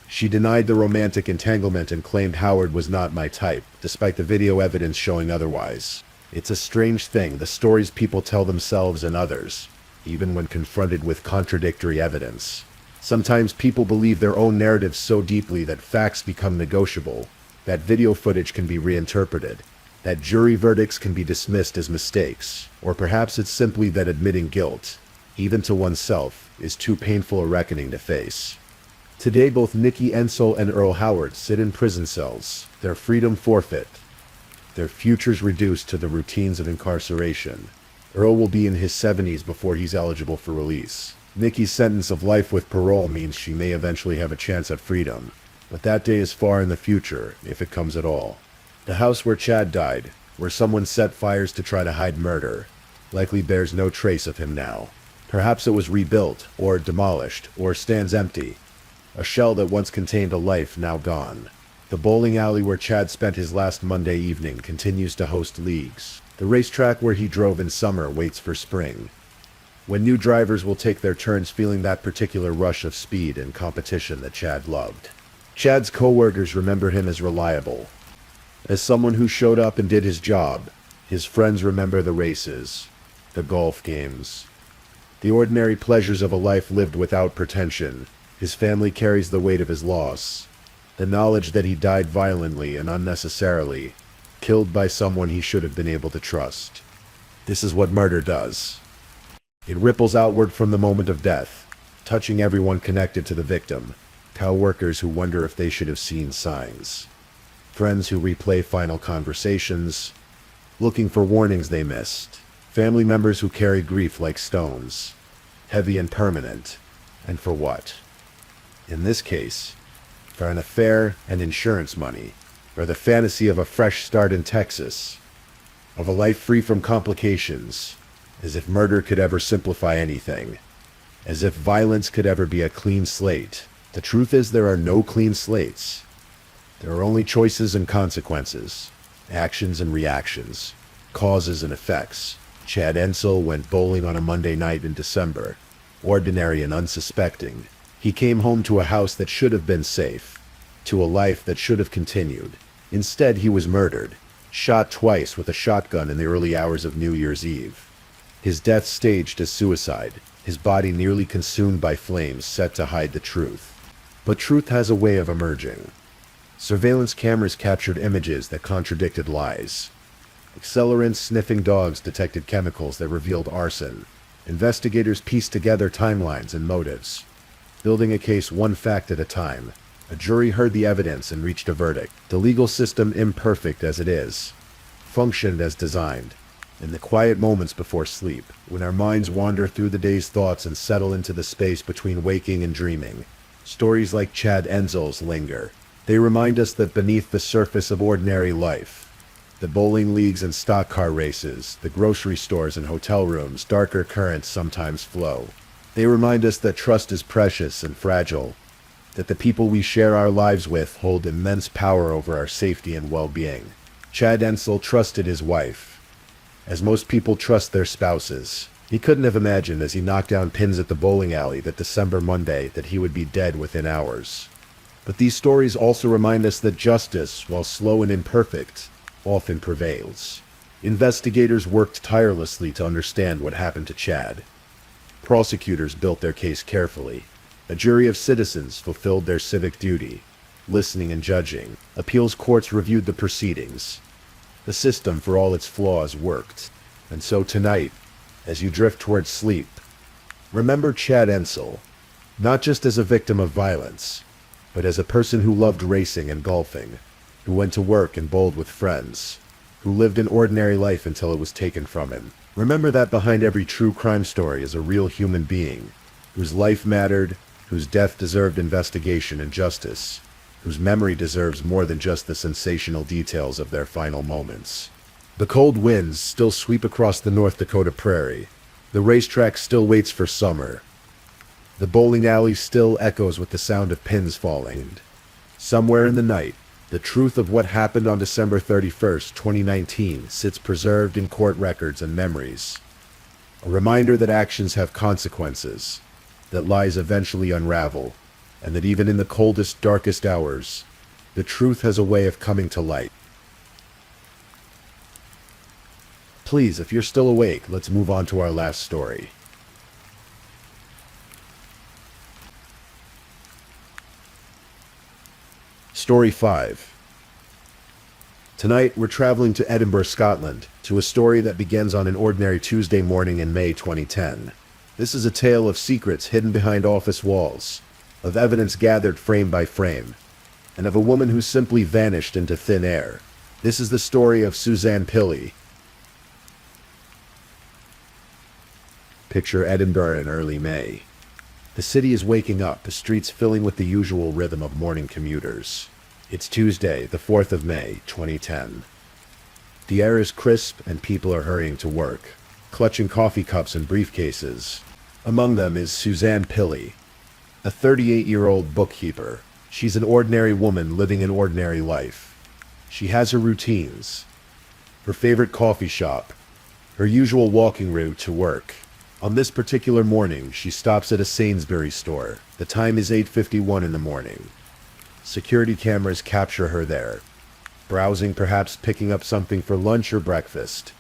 she denied the romantic entanglement and claimed Howard was not my type, despite the video evidence showing otherwise. It's a strange thing, the stories people tell themselves and others, even when confronted with contradictory evidence. Sometimes people believe their own narratives so deeply that facts become negotiable, that video footage can be reinterpreted, that jury verdicts can be dismissed as mistakes, or perhaps it's simply that admitting guilt, even to oneself, is too painful a reckoning to face. Today, both Nikki Ensel and Earl Howard sit in prison cells, their freedom forfeit, their futures reduced to the routines of incarceration. Earl will be in his 70s before he's eligible for release. Nikki's sentence of life with parole means she may eventually have a chance at freedom, but that day is far in the future, if it comes at all. The house where Chad died, where someone set fires to try to hide murder, likely bears no trace of him now. Perhaps it was rebuilt, or demolished, or stands empty. A shell that once contained a life now gone. The bowling alley where Chad spent his last Monday evening continues to host leagues. The racetrack where he drove in summer waits for spring, when new drivers will take their turns feeling that particular rush of speed and competition that Chad loved. Chad's co-workers remember him as reliable, as someone who showed up and did his job. His friends remember the races, the golf games, the ordinary pleasures of a life lived without pretension. His family carries the weight of his loss, the knowledge that he died violently and unnecessarily, killed by someone he should have been able to trust. This is what murder does. It ripples outward from the moment of death, touching everyone connected to the victim. Co-workers who wonder if they should have seen signs. Friends who replay final conversations, looking for warnings they missed. Family members who carry grief like stones, heavy and permanent. And for what? In this case, for an affair and insurance money, for the fantasy of a fresh start in Texas, of a life free from complications, as if murder could ever simplify anything, as if violence could ever be a clean slate. The truth is there are no clean slates. There are only choices and consequences, actions and reactions, causes and effects. Chad Ensel went bowling on a Monday night in December, ordinary and unsuspecting. He came home to a house that should have been safe, to a life that should have continued. Instead, he was murdered, shot twice with a shotgun in the early hours of New Year's Eve. His death staged as suicide, his body nearly consumed by flames set to hide the truth. But truth has a way of emerging. Surveillance cameras captured images that contradicted lies. Accelerant-sniffing dogs detected chemicals that revealed arson. Investigators pieced together timelines and motives. Building a case one fact at a time, a jury heard the evidence and reached a verdict. The legal system, imperfect as it is, functioned as designed. In the quiet moments before sleep, when our minds wander through the day's thoughts and settle into the space between waking and dreaming, stories like Chad Enzel's linger. They remind us that beneath the surface of ordinary life, the bowling leagues and stock car races, the grocery stores and hotel rooms, darker currents sometimes flow. They remind us that trust is precious and fragile, that the people we share our lives with hold immense power over our safety and well-being. Chad Enzel trusted his wife, as most people trust their spouses. He couldn't have imagined as he knocked down pins at the bowling alley that December Monday that he would be dead within hours. But these stories also remind us that justice, while slow and imperfect, often prevails. Investigators worked tirelessly to understand what happened to Chad. Prosecutors built their case carefully. A jury of citizens fulfilled their civic duty, listening and judging. Appeals courts reviewed the proceedings. The system, for all its flaws, worked. And so tonight, as you drift towards sleep, remember Chad Enzel, not just as a victim of violence, but as a person who loved racing and golfing, who went to work and bowled with friends, who lived an ordinary life until it was taken from him. Remember that behind every true crime story is a real human being, whose life mattered, whose death deserved investigation and justice, whose memory deserves more than just the sensational details of their final moments. The cold winds still sweep across the North Dakota prairie. The racetrack still waits for summer. The bowling alley still echoes with the sound of pins falling. And somewhere in the night, the truth of what happened on December 31st, 2019 sits preserved in court records and memories. A reminder that actions have consequences, that lies eventually unravel, and that even in the coldest, darkest hours, the truth has a way of coming to light. Please, if you're still awake, let's move on to our last story. Story 5. Tonight, we're traveling to Edinburgh, Scotland, to a story that begins on an ordinary Tuesday morning in May 2010. This is a tale of secrets hidden behind office walls, of evidence gathered frame by frame, and of a woman who simply vanished into thin air. This is the story of Suzanne Pilley. Picture Edinburgh in early May. The city is waking up, the streets filling with the usual rhythm of morning commuters. It's Tuesday, the 4th of May, 2010. The air is crisp and people are hurrying to work, clutching coffee cups and briefcases. Among them is Suzanne Pilley, a 38-year-old bookkeeper. She's an ordinary woman living an ordinary life. She has her routines, her favorite coffee shop, her usual walking route to work. On this particular morning, she stops at a Sainsbury's store. The time is 8:51 in the morning. Security cameras capture her there, browsing, perhaps picking up something for lunch or breakfast.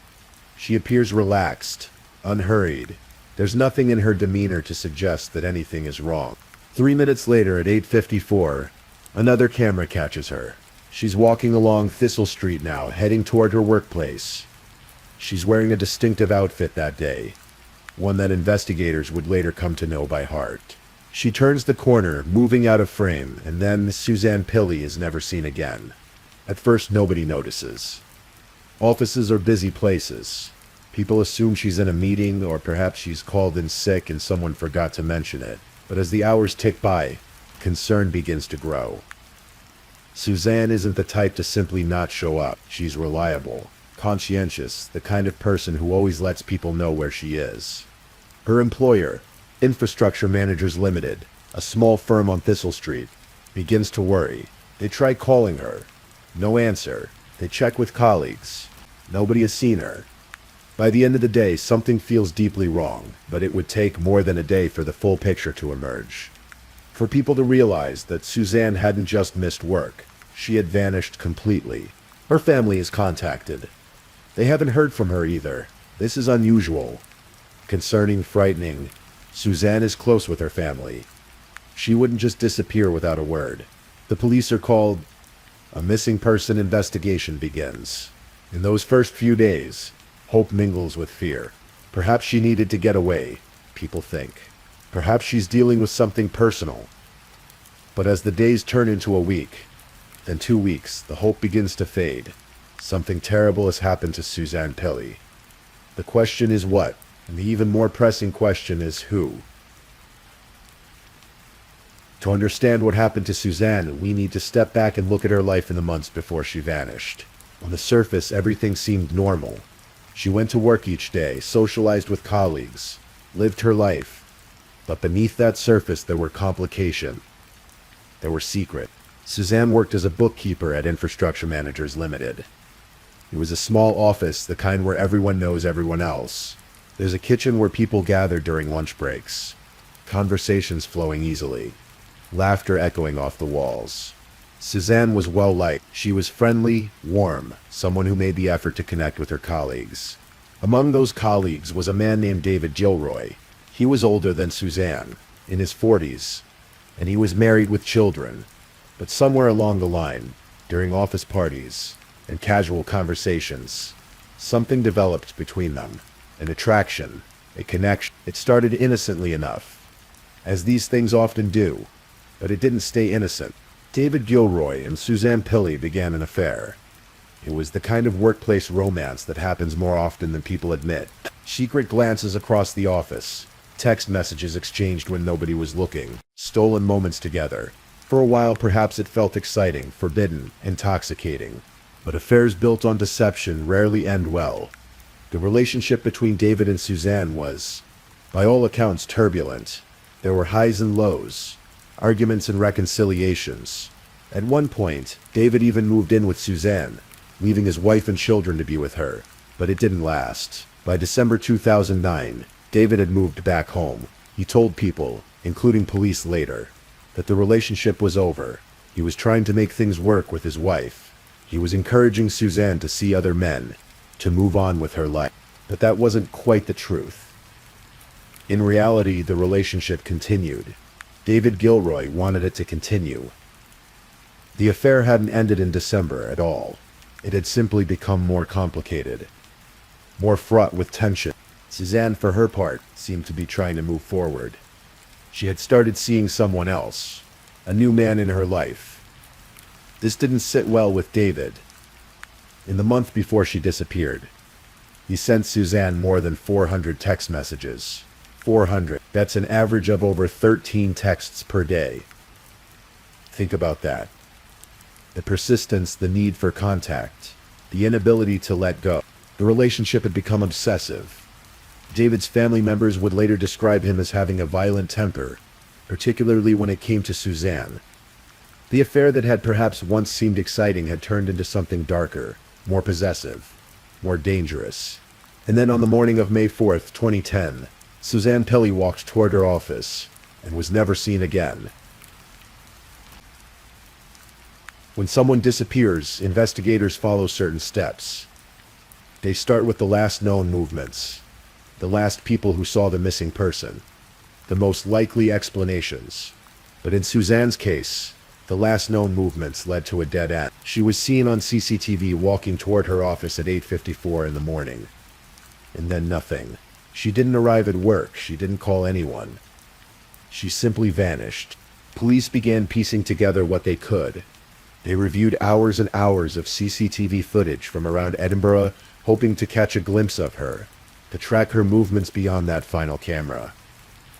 She appears relaxed, unhurried. There's nothing in her demeanor to suggest that anything is wrong. 3 minutes later, at 8:54, another camera catches her. She's walking along Thistle Street now, heading toward her workplace. She's wearing a distinctive outfit that day, one that investigators would later come to know by heart. She turns the corner, moving out of frame, and then Suzanne Pilley is never seen again. At first, nobody notices. Offices are busy places. People assume she's in a meeting, or perhaps she's called in sick and someone forgot to mention it. But as the hours tick by, concern begins to grow. Suzanne isn't the type to simply not show up. She's reliable, conscientious, the kind of person who always lets people know where she is. Her employer, Infrastructure Managers Limited, a small firm on Thistle Street, begins to worry. They try calling her. No answer. They check with colleagues. Nobody has seen her. By the end of the day, something feels deeply wrong, but it would take more than a day for the full picture to emerge. For people to realize that Suzanne hadn't just missed work, she had vanished completely. Her family is contacted. They haven't heard from her either. This is unusual, concerning, frightening, Suzanne is close with her family. She wouldn't just disappear without a word. The police are called. A missing person investigation begins. In those first few days, hope mingles with fear. Perhaps she needed to get away, people think. Perhaps she's dealing with something personal. But as the days turn into a week, then 2 weeks, the hope begins to fade. Something terrible has happened to Suzanne Pilley. The question is what? And the even more pressing question is who? To understand what happened to Suzanne, we need to step back and look at her life in the months before she vanished. On the surface, everything seemed normal. She went to work each day, socialized with colleagues, lived her life. But beneath that surface, there were complications. There were secrets. Suzanne worked as a bookkeeper at Infrastructure Managers Limited. It was a small office, the kind where everyone knows everyone else. There's a kitchen where people gather during lunch breaks. Conversations flowing easily. Laughter echoing off the walls. Suzanne was well-liked. She was friendly, warm, someone who made the effort to connect with her colleagues. Among those colleagues was a man named David Gilroy. He was older than Suzanne, in his 40s, and he was married with children. But somewhere along the line, during office parties and casual conversations, something developed between them. An attraction, a connection. It started innocently enough, as these things often do, but it didn't stay innocent. David Gilroy and Suzanne Pilley began an affair. It was the kind of workplace romance that happens more often than people admit. Secret glances across the office, text messages exchanged when nobody was looking, stolen moments together. For a while, perhaps it felt exciting, forbidden, intoxicating. But affairs built on deception rarely end well. The relationship between David and Suzanne was, by all accounts, turbulent. There were highs and lows, arguments and reconciliations. At one point, David even moved in with Suzanne, leaving his wife and children to be with her. But it didn't last. By December 2009, David had moved back home. He told people, including police later, that the relationship was over. He was trying to make things work with his wife. He was encouraging Suzanne to see other men, to move on with her life. But that wasn't quite the truth. In reality, the relationship continued. David Gilroy wanted it to continue. The affair hadn't ended in December at all. It had simply become more complicated, more fraught with tension. Suzanne, for her part, seemed to be trying to move forward. She had started seeing someone else, a new man in her life. This didn't sit well with David. In the month before she disappeared, he sent Suzanne more than 400 text messages. 400. That's an average of over 13 texts per day. Think about that. The persistence, the need for contact, the inability to let go. The relationship had become obsessive. David's family members would later describe him as having a violent temper, particularly when it came to Suzanne. The affair that had perhaps once seemed exciting had turned into something darker, more possessive, more dangerous. And then on the morning of May 4th, 2010, Suzanne Pilley walked toward her office and was never seen again. When someone disappears, investigators follow certain steps. They start with the last known movements, the last people who saw the missing person, the most likely explanations. But in Suzanne's case, the last known movements led to a dead end. She was seen on CCTV walking toward her office at 8:54 in the morning. And then nothing. She didn't arrive at work. She didn't call anyone. She simply vanished. Police began piecing together what they could. They reviewed hours and hours of CCTV footage from around Edinburgh, hoping to catch a glimpse of her, to track her movements beyond that final camera.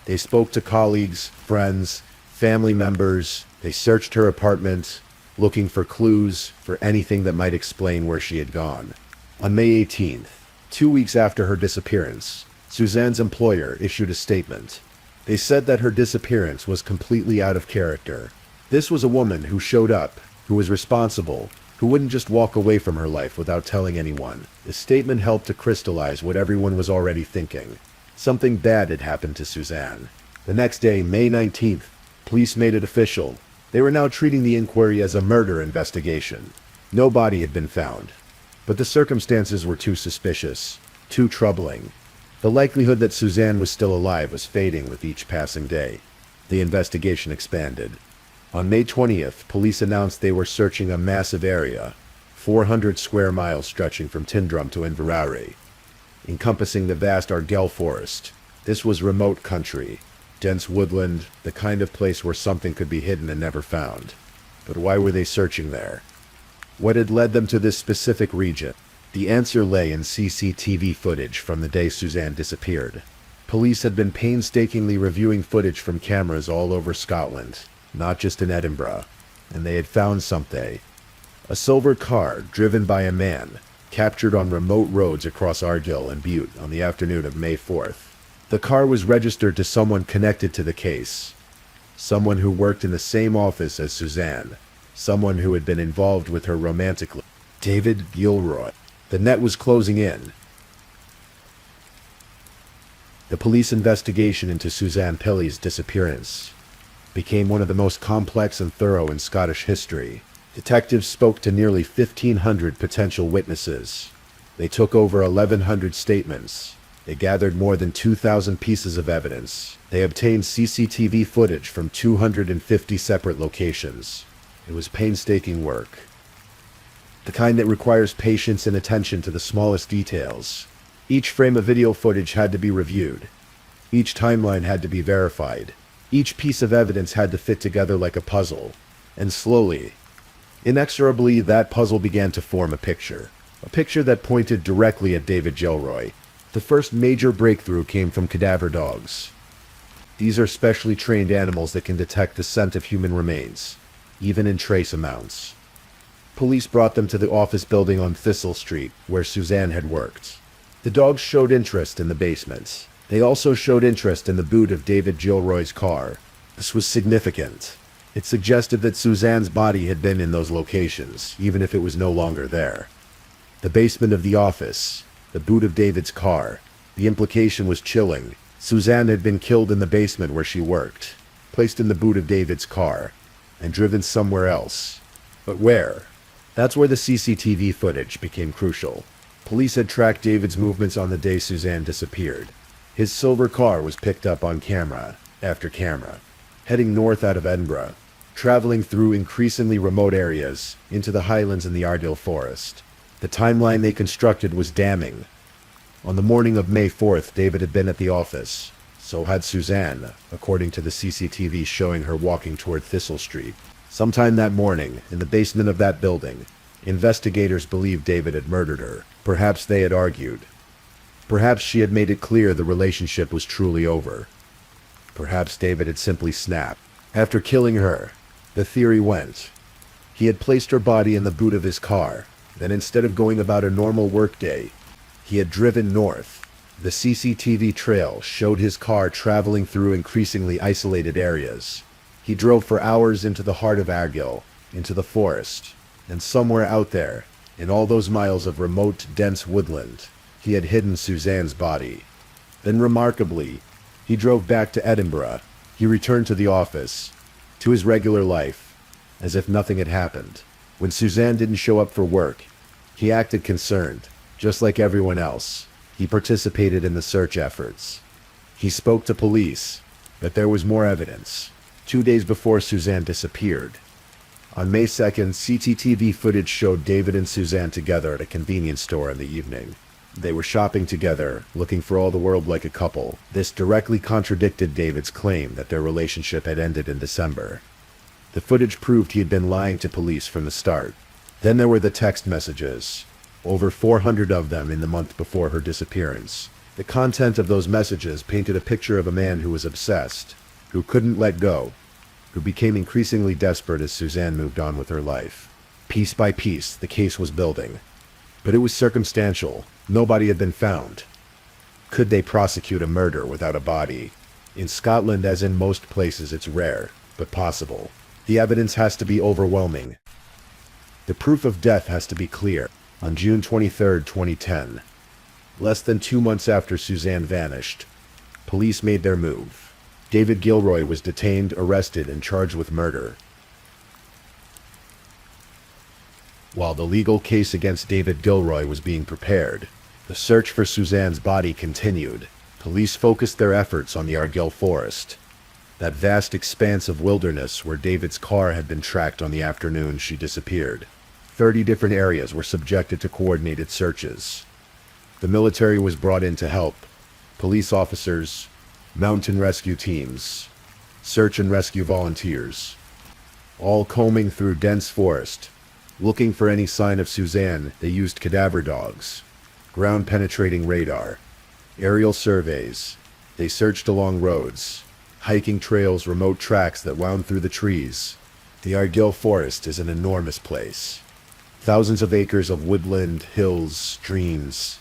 They spoke to colleagues, friends, family members. They searched her apartment, looking for clues, for anything that might explain where she had gone. On May 18th, 2 weeks after her disappearance, Suzanne's employer issued a statement. They said that her disappearance was completely out of character. This was a woman who showed up, who was responsible, who wouldn't just walk away from her life without telling anyone. The statement helped to crystallize what everyone was already thinking. Something bad had happened to Suzanne. The next day, May 19th, police made it official. They were now treating the inquiry as a murder investigation. No body had been found, but the circumstances were too suspicious, too troubling. The likelihood that Suzanne was still alive was fading with each passing day. The investigation expanded. On May 20th, police announced they were searching a massive area, 400 square miles stretching from Tindrum to Inverary, encompassing the vast Argyll forest. This was remote country, dense woodland, the kind of place where something could be hidden and never found. But why were they searching there? What had led them to this specific region? The answer lay in CCTV footage from the day Suzanne disappeared. Police had been painstakingly reviewing footage from cameras all over Scotland, not just in Edinburgh, and they had found something. A silver car, driven by a man, captured on remote roads across Argyll and Bute on the afternoon of May 4th. The car was registered to someone connected to the case, someone who worked in the same office as Suzanne, someone who had been involved with her romantically. David Gilroy. The net was closing in. The police investigation into Suzanne Pilley's disappearance became one of the most complex and thorough in Scottish history. Detectives spoke to nearly 1,500 potential witnesses. They took over 1,100 statements. They gathered more than 2,000 pieces of evidence. They obtained CCTV footage from 250 separate locations. It was painstaking work. The kind that requires patience and attention to the smallest details. Each frame of video footage had to be reviewed. Each timeline had to be verified. Each piece of evidence had to fit together like a puzzle. And slowly, inexorably, that puzzle began to form a picture that pointed directly at David Gilroy. The first major breakthrough came from cadaver dogs. These are specially trained animals that can detect the scent of human remains, even in trace amounts. Police brought them to the office building on Thistle Street, where Suzanne had worked. The dogs showed interest in the basement. They also showed interest in the boot of David Gilroy's car. This was significant. It suggested that Suzanne's body had been in those locations, even if it was no longer there. The basement of the office, the boot of David's car. The implication was chilling. Suzanne had been killed in the basement where she worked, placed in the boot of David's car, and driven somewhere else. But where? That's where the CCTV footage became crucial. Police had tracked David's movements on the day Suzanne disappeared. His silver car was picked up on camera after camera, heading north out of Edinburgh, traveling through increasingly remote areas into the highlands and the Argyll forest. The timeline they constructed was damning. On the morning of May 4th, David had been at the office. So had Suzanne, according to the CCTV showing her walking toward Thistle Street. Sometime that morning, in the basement of that building, investigators believed David had murdered her. Perhaps they had argued. Perhaps she had made it clear the relationship was truly over. Perhaps David had simply snapped. After killing her, the theory went, he had placed her body in the boot of his car. Then instead of going about a normal workday, he had driven north. The CCTV trail showed his car traveling through increasingly isolated areas. He drove for hours into the heart of Argyll, into the forest, and somewhere out there, in all those miles of remote, dense woodland, he had hidden Suzanne's body. Then remarkably, he drove back to Edinburgh. He returned to the office, to his regular life, as if nothing had happened. When Suzanne didn't show up for work, he acted concerned, just like everyone else. He participated in the search efforts. He spoke to police, but there was more evidence. 2 days before Suzanne disappeared, on May 2nd, CCTV footage showed David and Suzanne together at a convenience store in the evening. They were shopping together, looking for all the world like a couple. This directly contradicted David's claim that their relationship had ended in December. The footage proved he had been lying to police from the start. Then there were the text messages, over 400 of them in the month before her disappearance. The content of those messages painted a picture of a man who was obsessed, who couldn't let go, who became increasingly desperate as Suzanne moved on with her life. Piece by piece, the case was building. But it was circumstantial. Nobody had been found. Could they prosecute a murder without a body? In Scotland, as in most places, it's rare, but possible. The evidence has to be overwhelming. The proof of death has to be clear. On June 23, 2010, less than 2 months after Suzanne vanished, police made their move. David Gilroy was detained, arrested, and charged with murder. While the legal case against David Gilroy was being prepared, the search for Suzanne's body continued. Police focused their efforts on the Argyll Forest, that vast expanse of wilderness where David's car had been tracked on the afternoon she disappeared. 30 different areas were subjected to coordinated searches. The military was brought in to help. Police officers, mountain rescue teams, search and rescue volunteers, all combing through dense forest. Looking for any sign of Suzanne, they used cadaver dogs, ground-penetrating radar, aerial surveys. They searched along roads, hiking trails, remote tracks that wound through the trees. The Argyll Forest is an enormous place. Thousands of acres of woodland, hills, streams,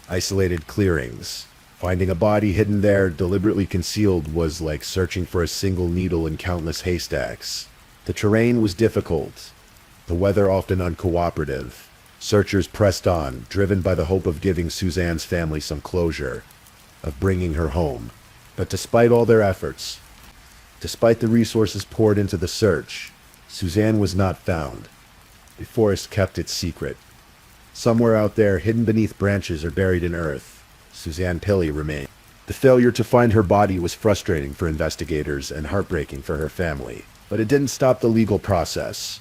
isolated clearings. Finding a body hidden there, deliberately concealed, was like searching for a single needle in countless haystacks. The terrain was difficult, the weather often uncooperative. Searchers pressed on, driven by the hope of giving Suzanne's family some closure, of bringing her home. But despite all their efforts, despite the resources poured into the search, Suzanne was not found. The forest kept its secret. Somewhere out there, hidden beneath branches or buried in earth, Suzanne Pilley remained. The failure to find her body was frustrating for investigators and heartbreaking for her family. But it didn't stop the legal process.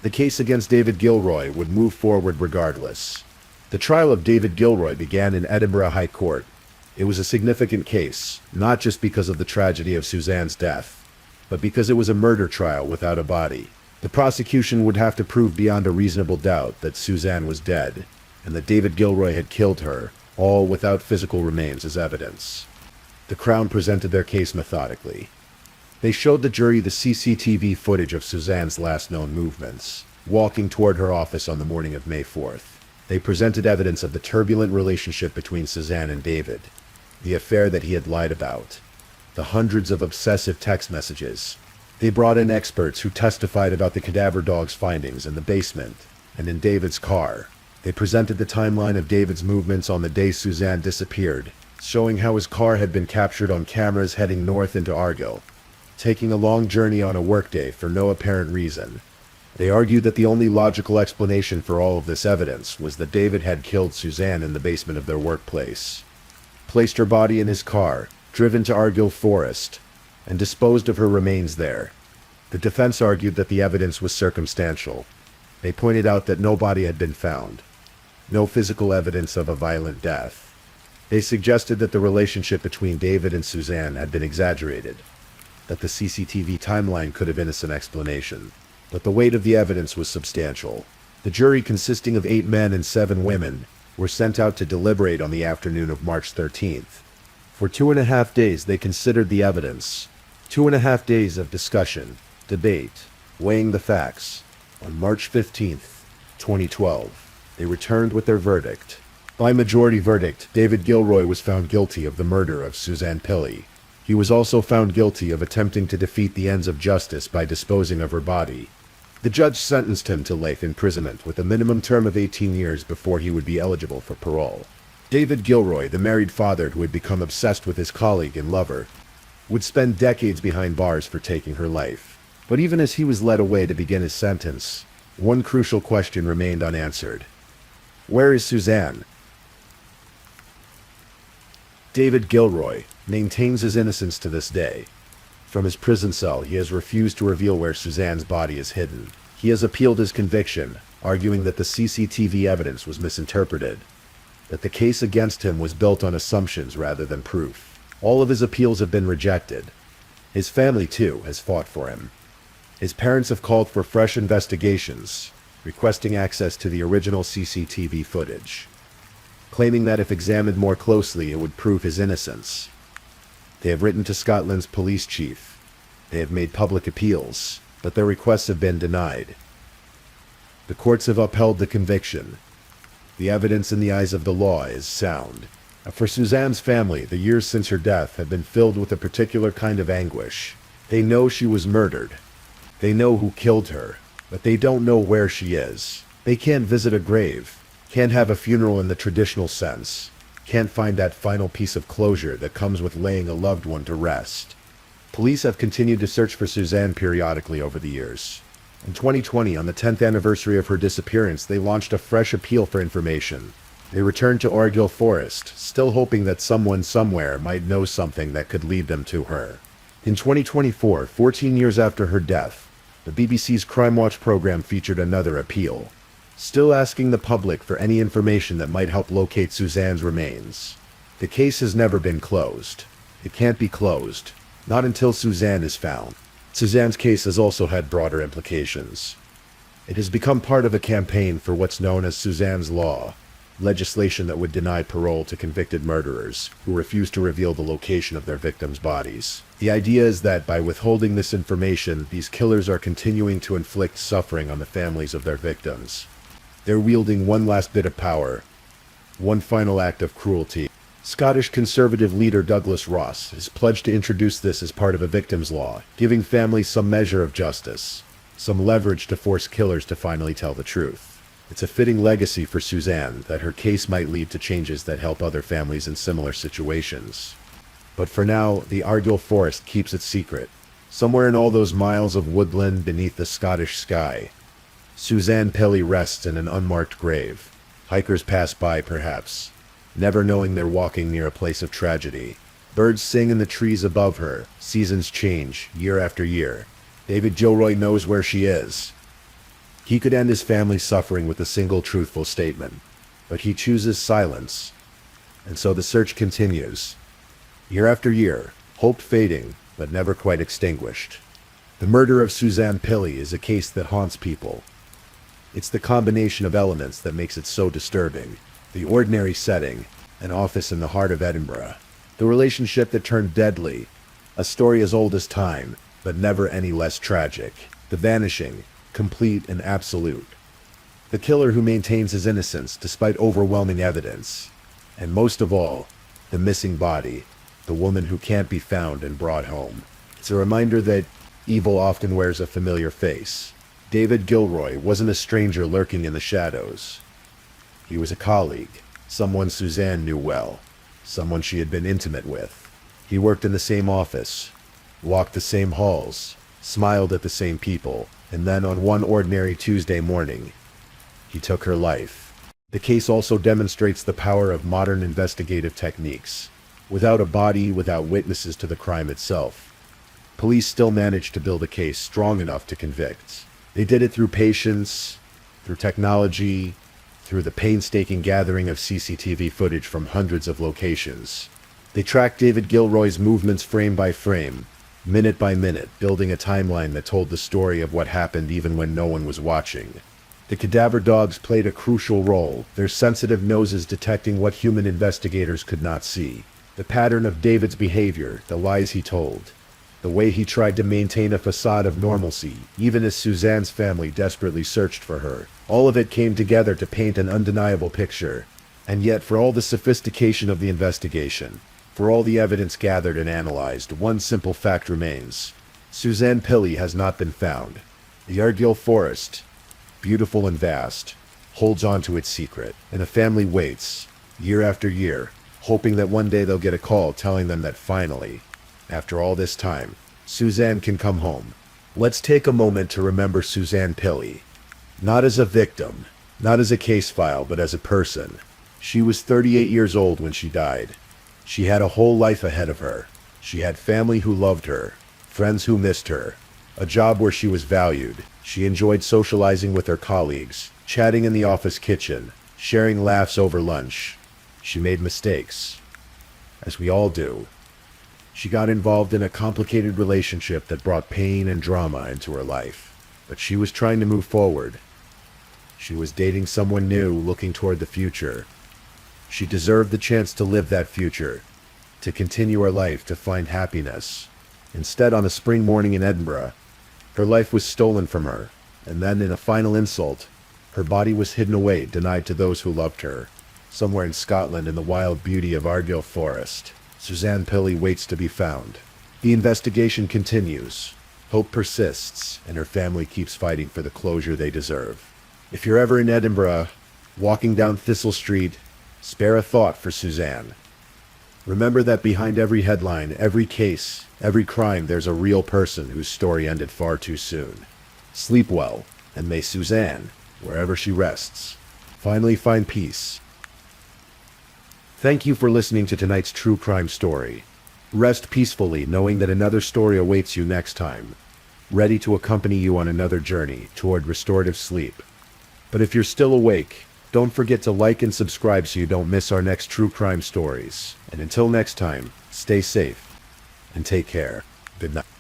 The case against David Gilroy would move forward regardless. The trial of David Gilroy began in Edinburgh High Court. It was a significant case, not just because of the tragedy of Suzanne's death, but because it was a murder trial without a body. The prosecution would have to prove beyond a reasonable doubt that Suzanne was dead, and that David Gilroy had killed her, all without physical remains as evidence. The Crown presented their case methodically. They showed the jury the CCTV footage of Suzanne's last known movements, walking toward her office on the morning of May 4th. They presented evidence of the turbulent relationship between Suzanne and David, the affair that he had lied about, the hundreds of obsessive text messages. They brought in experts who testified about the cadaver dog's findings in the basement and in David's car. They presented the timeline of David's movements on the day Suzanne disappeared, showing how his car had been captured on cameras heading north into Argyll, taking a long journey on a workday for no apparent reason. They argued that the only logical explanation for all of this evidence was that David had killed Suzanne in the basement of their workplace, placed her body in his car, driven to Argyll Forest, and disposed of her remains there. The defense argued that the evidence was circumstantial. They pointed out that no body had been found, no physical evidence of a violent death. They suggested that the relationship between David and Suzanne had been exaggerated, that the CCTV timeline could have innocent explanation, but the weight of the evidence was substantial. The jury, consisting of 8 men and 7 women, were sent out to deliberate on the afternoon of March 13th. For 2.5 days they considered the evidence. 2.5 days of discussion, debate, weighing the facts. On March 15th, 2012, they returned with their verdict. By majority verdict, David Gilroy was found guilty of the murder of Suzanne Pilley. He was also found guilty of attempting to defeat the ends of justice by disposing of her body. The judge sentenced him to life imprisonment with a minimum term of 18 years before he would be eligible for parole. David Gilroy, the married father who had become obsessed with his colleague and lover, would spend decades behind bars for taking her life. But even as he was led away to begin his sentence, one crucial question remained unanswered. Where is Suzanne? David Gilroy maintains his innocence to this day. From his prison cell, he has refused to reveal where Suzanne's body is hidden. He has appealed his conviction, arguing that the CCTV evidence was misinterpreted, that the case against him was built on assumptions rather than proof. All of his appeals have been rejected. His family, too, has fought for him. His parents have called for fresh investigations, requesting access to the original CCTV footage, claiming that if examined more closely it would prove his innocence. They have written to Scotland's police chief. They have made public appeals, but their requests have been denied. The courts have upheld the conviction. The evidence in the eyes of the law is sound. For Suzanne's family, the years since her death have been filled with a particular kind of anguish. They know she was murdered. They know who killed her, but they don't know where she is. They can't visit a grave, can't have a funeral in the traditional sense, can't find that final piece of closure that comes with laying a loved one to rest. Police have continued to search for Suzanne periodically over the years. In 2020, on the 10th anniversary of her disappearance, they launched a fresh appeal for information. They returned to Argyll Forest, still hoping that someone somewhere might know something that could lead them to her. In 2024, 14 years after her death, the BBC's Crime Watch program featured another appeal, still asking the public for any information that might help locate Suzanne's remains. The case has never been closed. It can't be closed, not until Suzanne is found. Suzanne's case has also had broader implications. It has become part of a campaign for what's known as Suzanne's Law, legislation that would deny parole to convicted murderers who refuse to reveal the location of their victims' bodies. The idea is that by withholding this information, these killers are continuing to inflict suffering on the families of their victims. They're wielding one last bit of power, one final act of cruelty. Scottish Conservative leader Douglas Ross has pledged to introduce this as part of a victim's law, giving families some measure of justice, some leverage to force killers to finally tell the truth. It's a fitting legacy for Suzanne that her case might lead to changes that help other families in similar situations. But for now, the Argyll Forest keeps its secret. Somewhere in all those miles of woodland beneath the Scottish sky, Suzanne Pelly rests in an unmarked grave. Hikers pass by, perhaps, never knowing they're walking near a place of tragedy. Birds sing in the trees above her. Seasons change, year after year. David Gilroy knows where she is. He could end his family's suffering with a single truthful statement, but he chooses silence. And so the search continues. Year after year, hope fading, but never quite extinguished. The murder of Suzanne Pelly is a case that haunts people. It's the combination of elements that makes it so disturbing. The ordinary setting, an office in the heart of Edinburgh. The relationship that turned deadly, a story as old as time, but never any less tragic. The vanishing, complete and absolute. The killer who maintains his innocence despite overwhelming evidence. And most of all, the missing body, the woman who can't be found and brought home. It's a reminder that evil often wears a familiar face. David Gilroy wasn't a stranger lurking in the shadows. He was a colleague, someone Suzanne knew well, someone she had been intimate with. He worked in the same office, walked the same halls, smiled at the same people, and then on one ordinary Tuesday morning, he took her life. The case also demonstrates the power of modern investigative techniques. Without a body, without witnesses to the crime itself, police still managed to build a case strong enough to convict. They did it through patience, through technology, through the painstaking gathering of CCTV footage from hundreds of locations. They tracked David Gilroy's movements frame by frame, minute by minute, building a timeline that told the story of what happened even when no one was watching. The cadaver dogs played a crucial role, their sensitive noses detecting what human investigators could not see. The pattern of David's behavior, the lies he told, the way he tried to maintain a facade of normalcy, even as Suzanne's family desperately searched for her. All of it came together to paint an undeniable picture. And yet, for all the sophistication of the investigation, for all the evidence gathered and analyzed, one simple fact remains. Suzanne Pelly has not been found. The Argyll Forest, beautiful and vast, holds on to its secret, and a family waits, year after year, hoping that one day they'll get a call telling them that finally, after all this time, Suzanne can come home. Let's take a moment to remember Suzanne Pelly. Not as a victim, not as a case file, but as a person. She was 38 years old when she died. She had a whole life ahead of her. She had family who loved her, friends who missed her, a job where she was valued. She enjoyed socializing with her colleagues, chatting in the office kitchen, sharing laughs over lunch. She made mistakes, as we all do. She got involved in a complicated relationship that brought pain and drama into her life. But she was trying to move forward. She was dating someone new, looking toward the future. She deserved the chance to live that future, to continue her life, to find happiness. Instead, on a spring morning in Edinburgh, her life was stolen from her, and then in a final insult, her body was hidden away, denied to those who loved her. Somewhere in Scotland, in the wild beauty of Argyll Forest, Suzanne Pelly waits to be found. The investigation continues. Hope persists, and her family keeps fighting for the closure they deserve. If you're ever in Edinburgh, walking down Thistle Street, spare a thought for Suzanne. Remember that behind every headline, every case, every crime, there's a real person whose story ended far too soon. Sleep well, and may Suzanne, wherever she rests, finally find peace Thank you for listening to tonight's true crime story. Rest peacefully knowing that another story awaits you next time, ready to accompany you on another journey toward restorative sleep. But if you're still awake, don't forget to like and subscribe so you don't miss our next true crime stories. And until next time, stay safe and take care. Good night.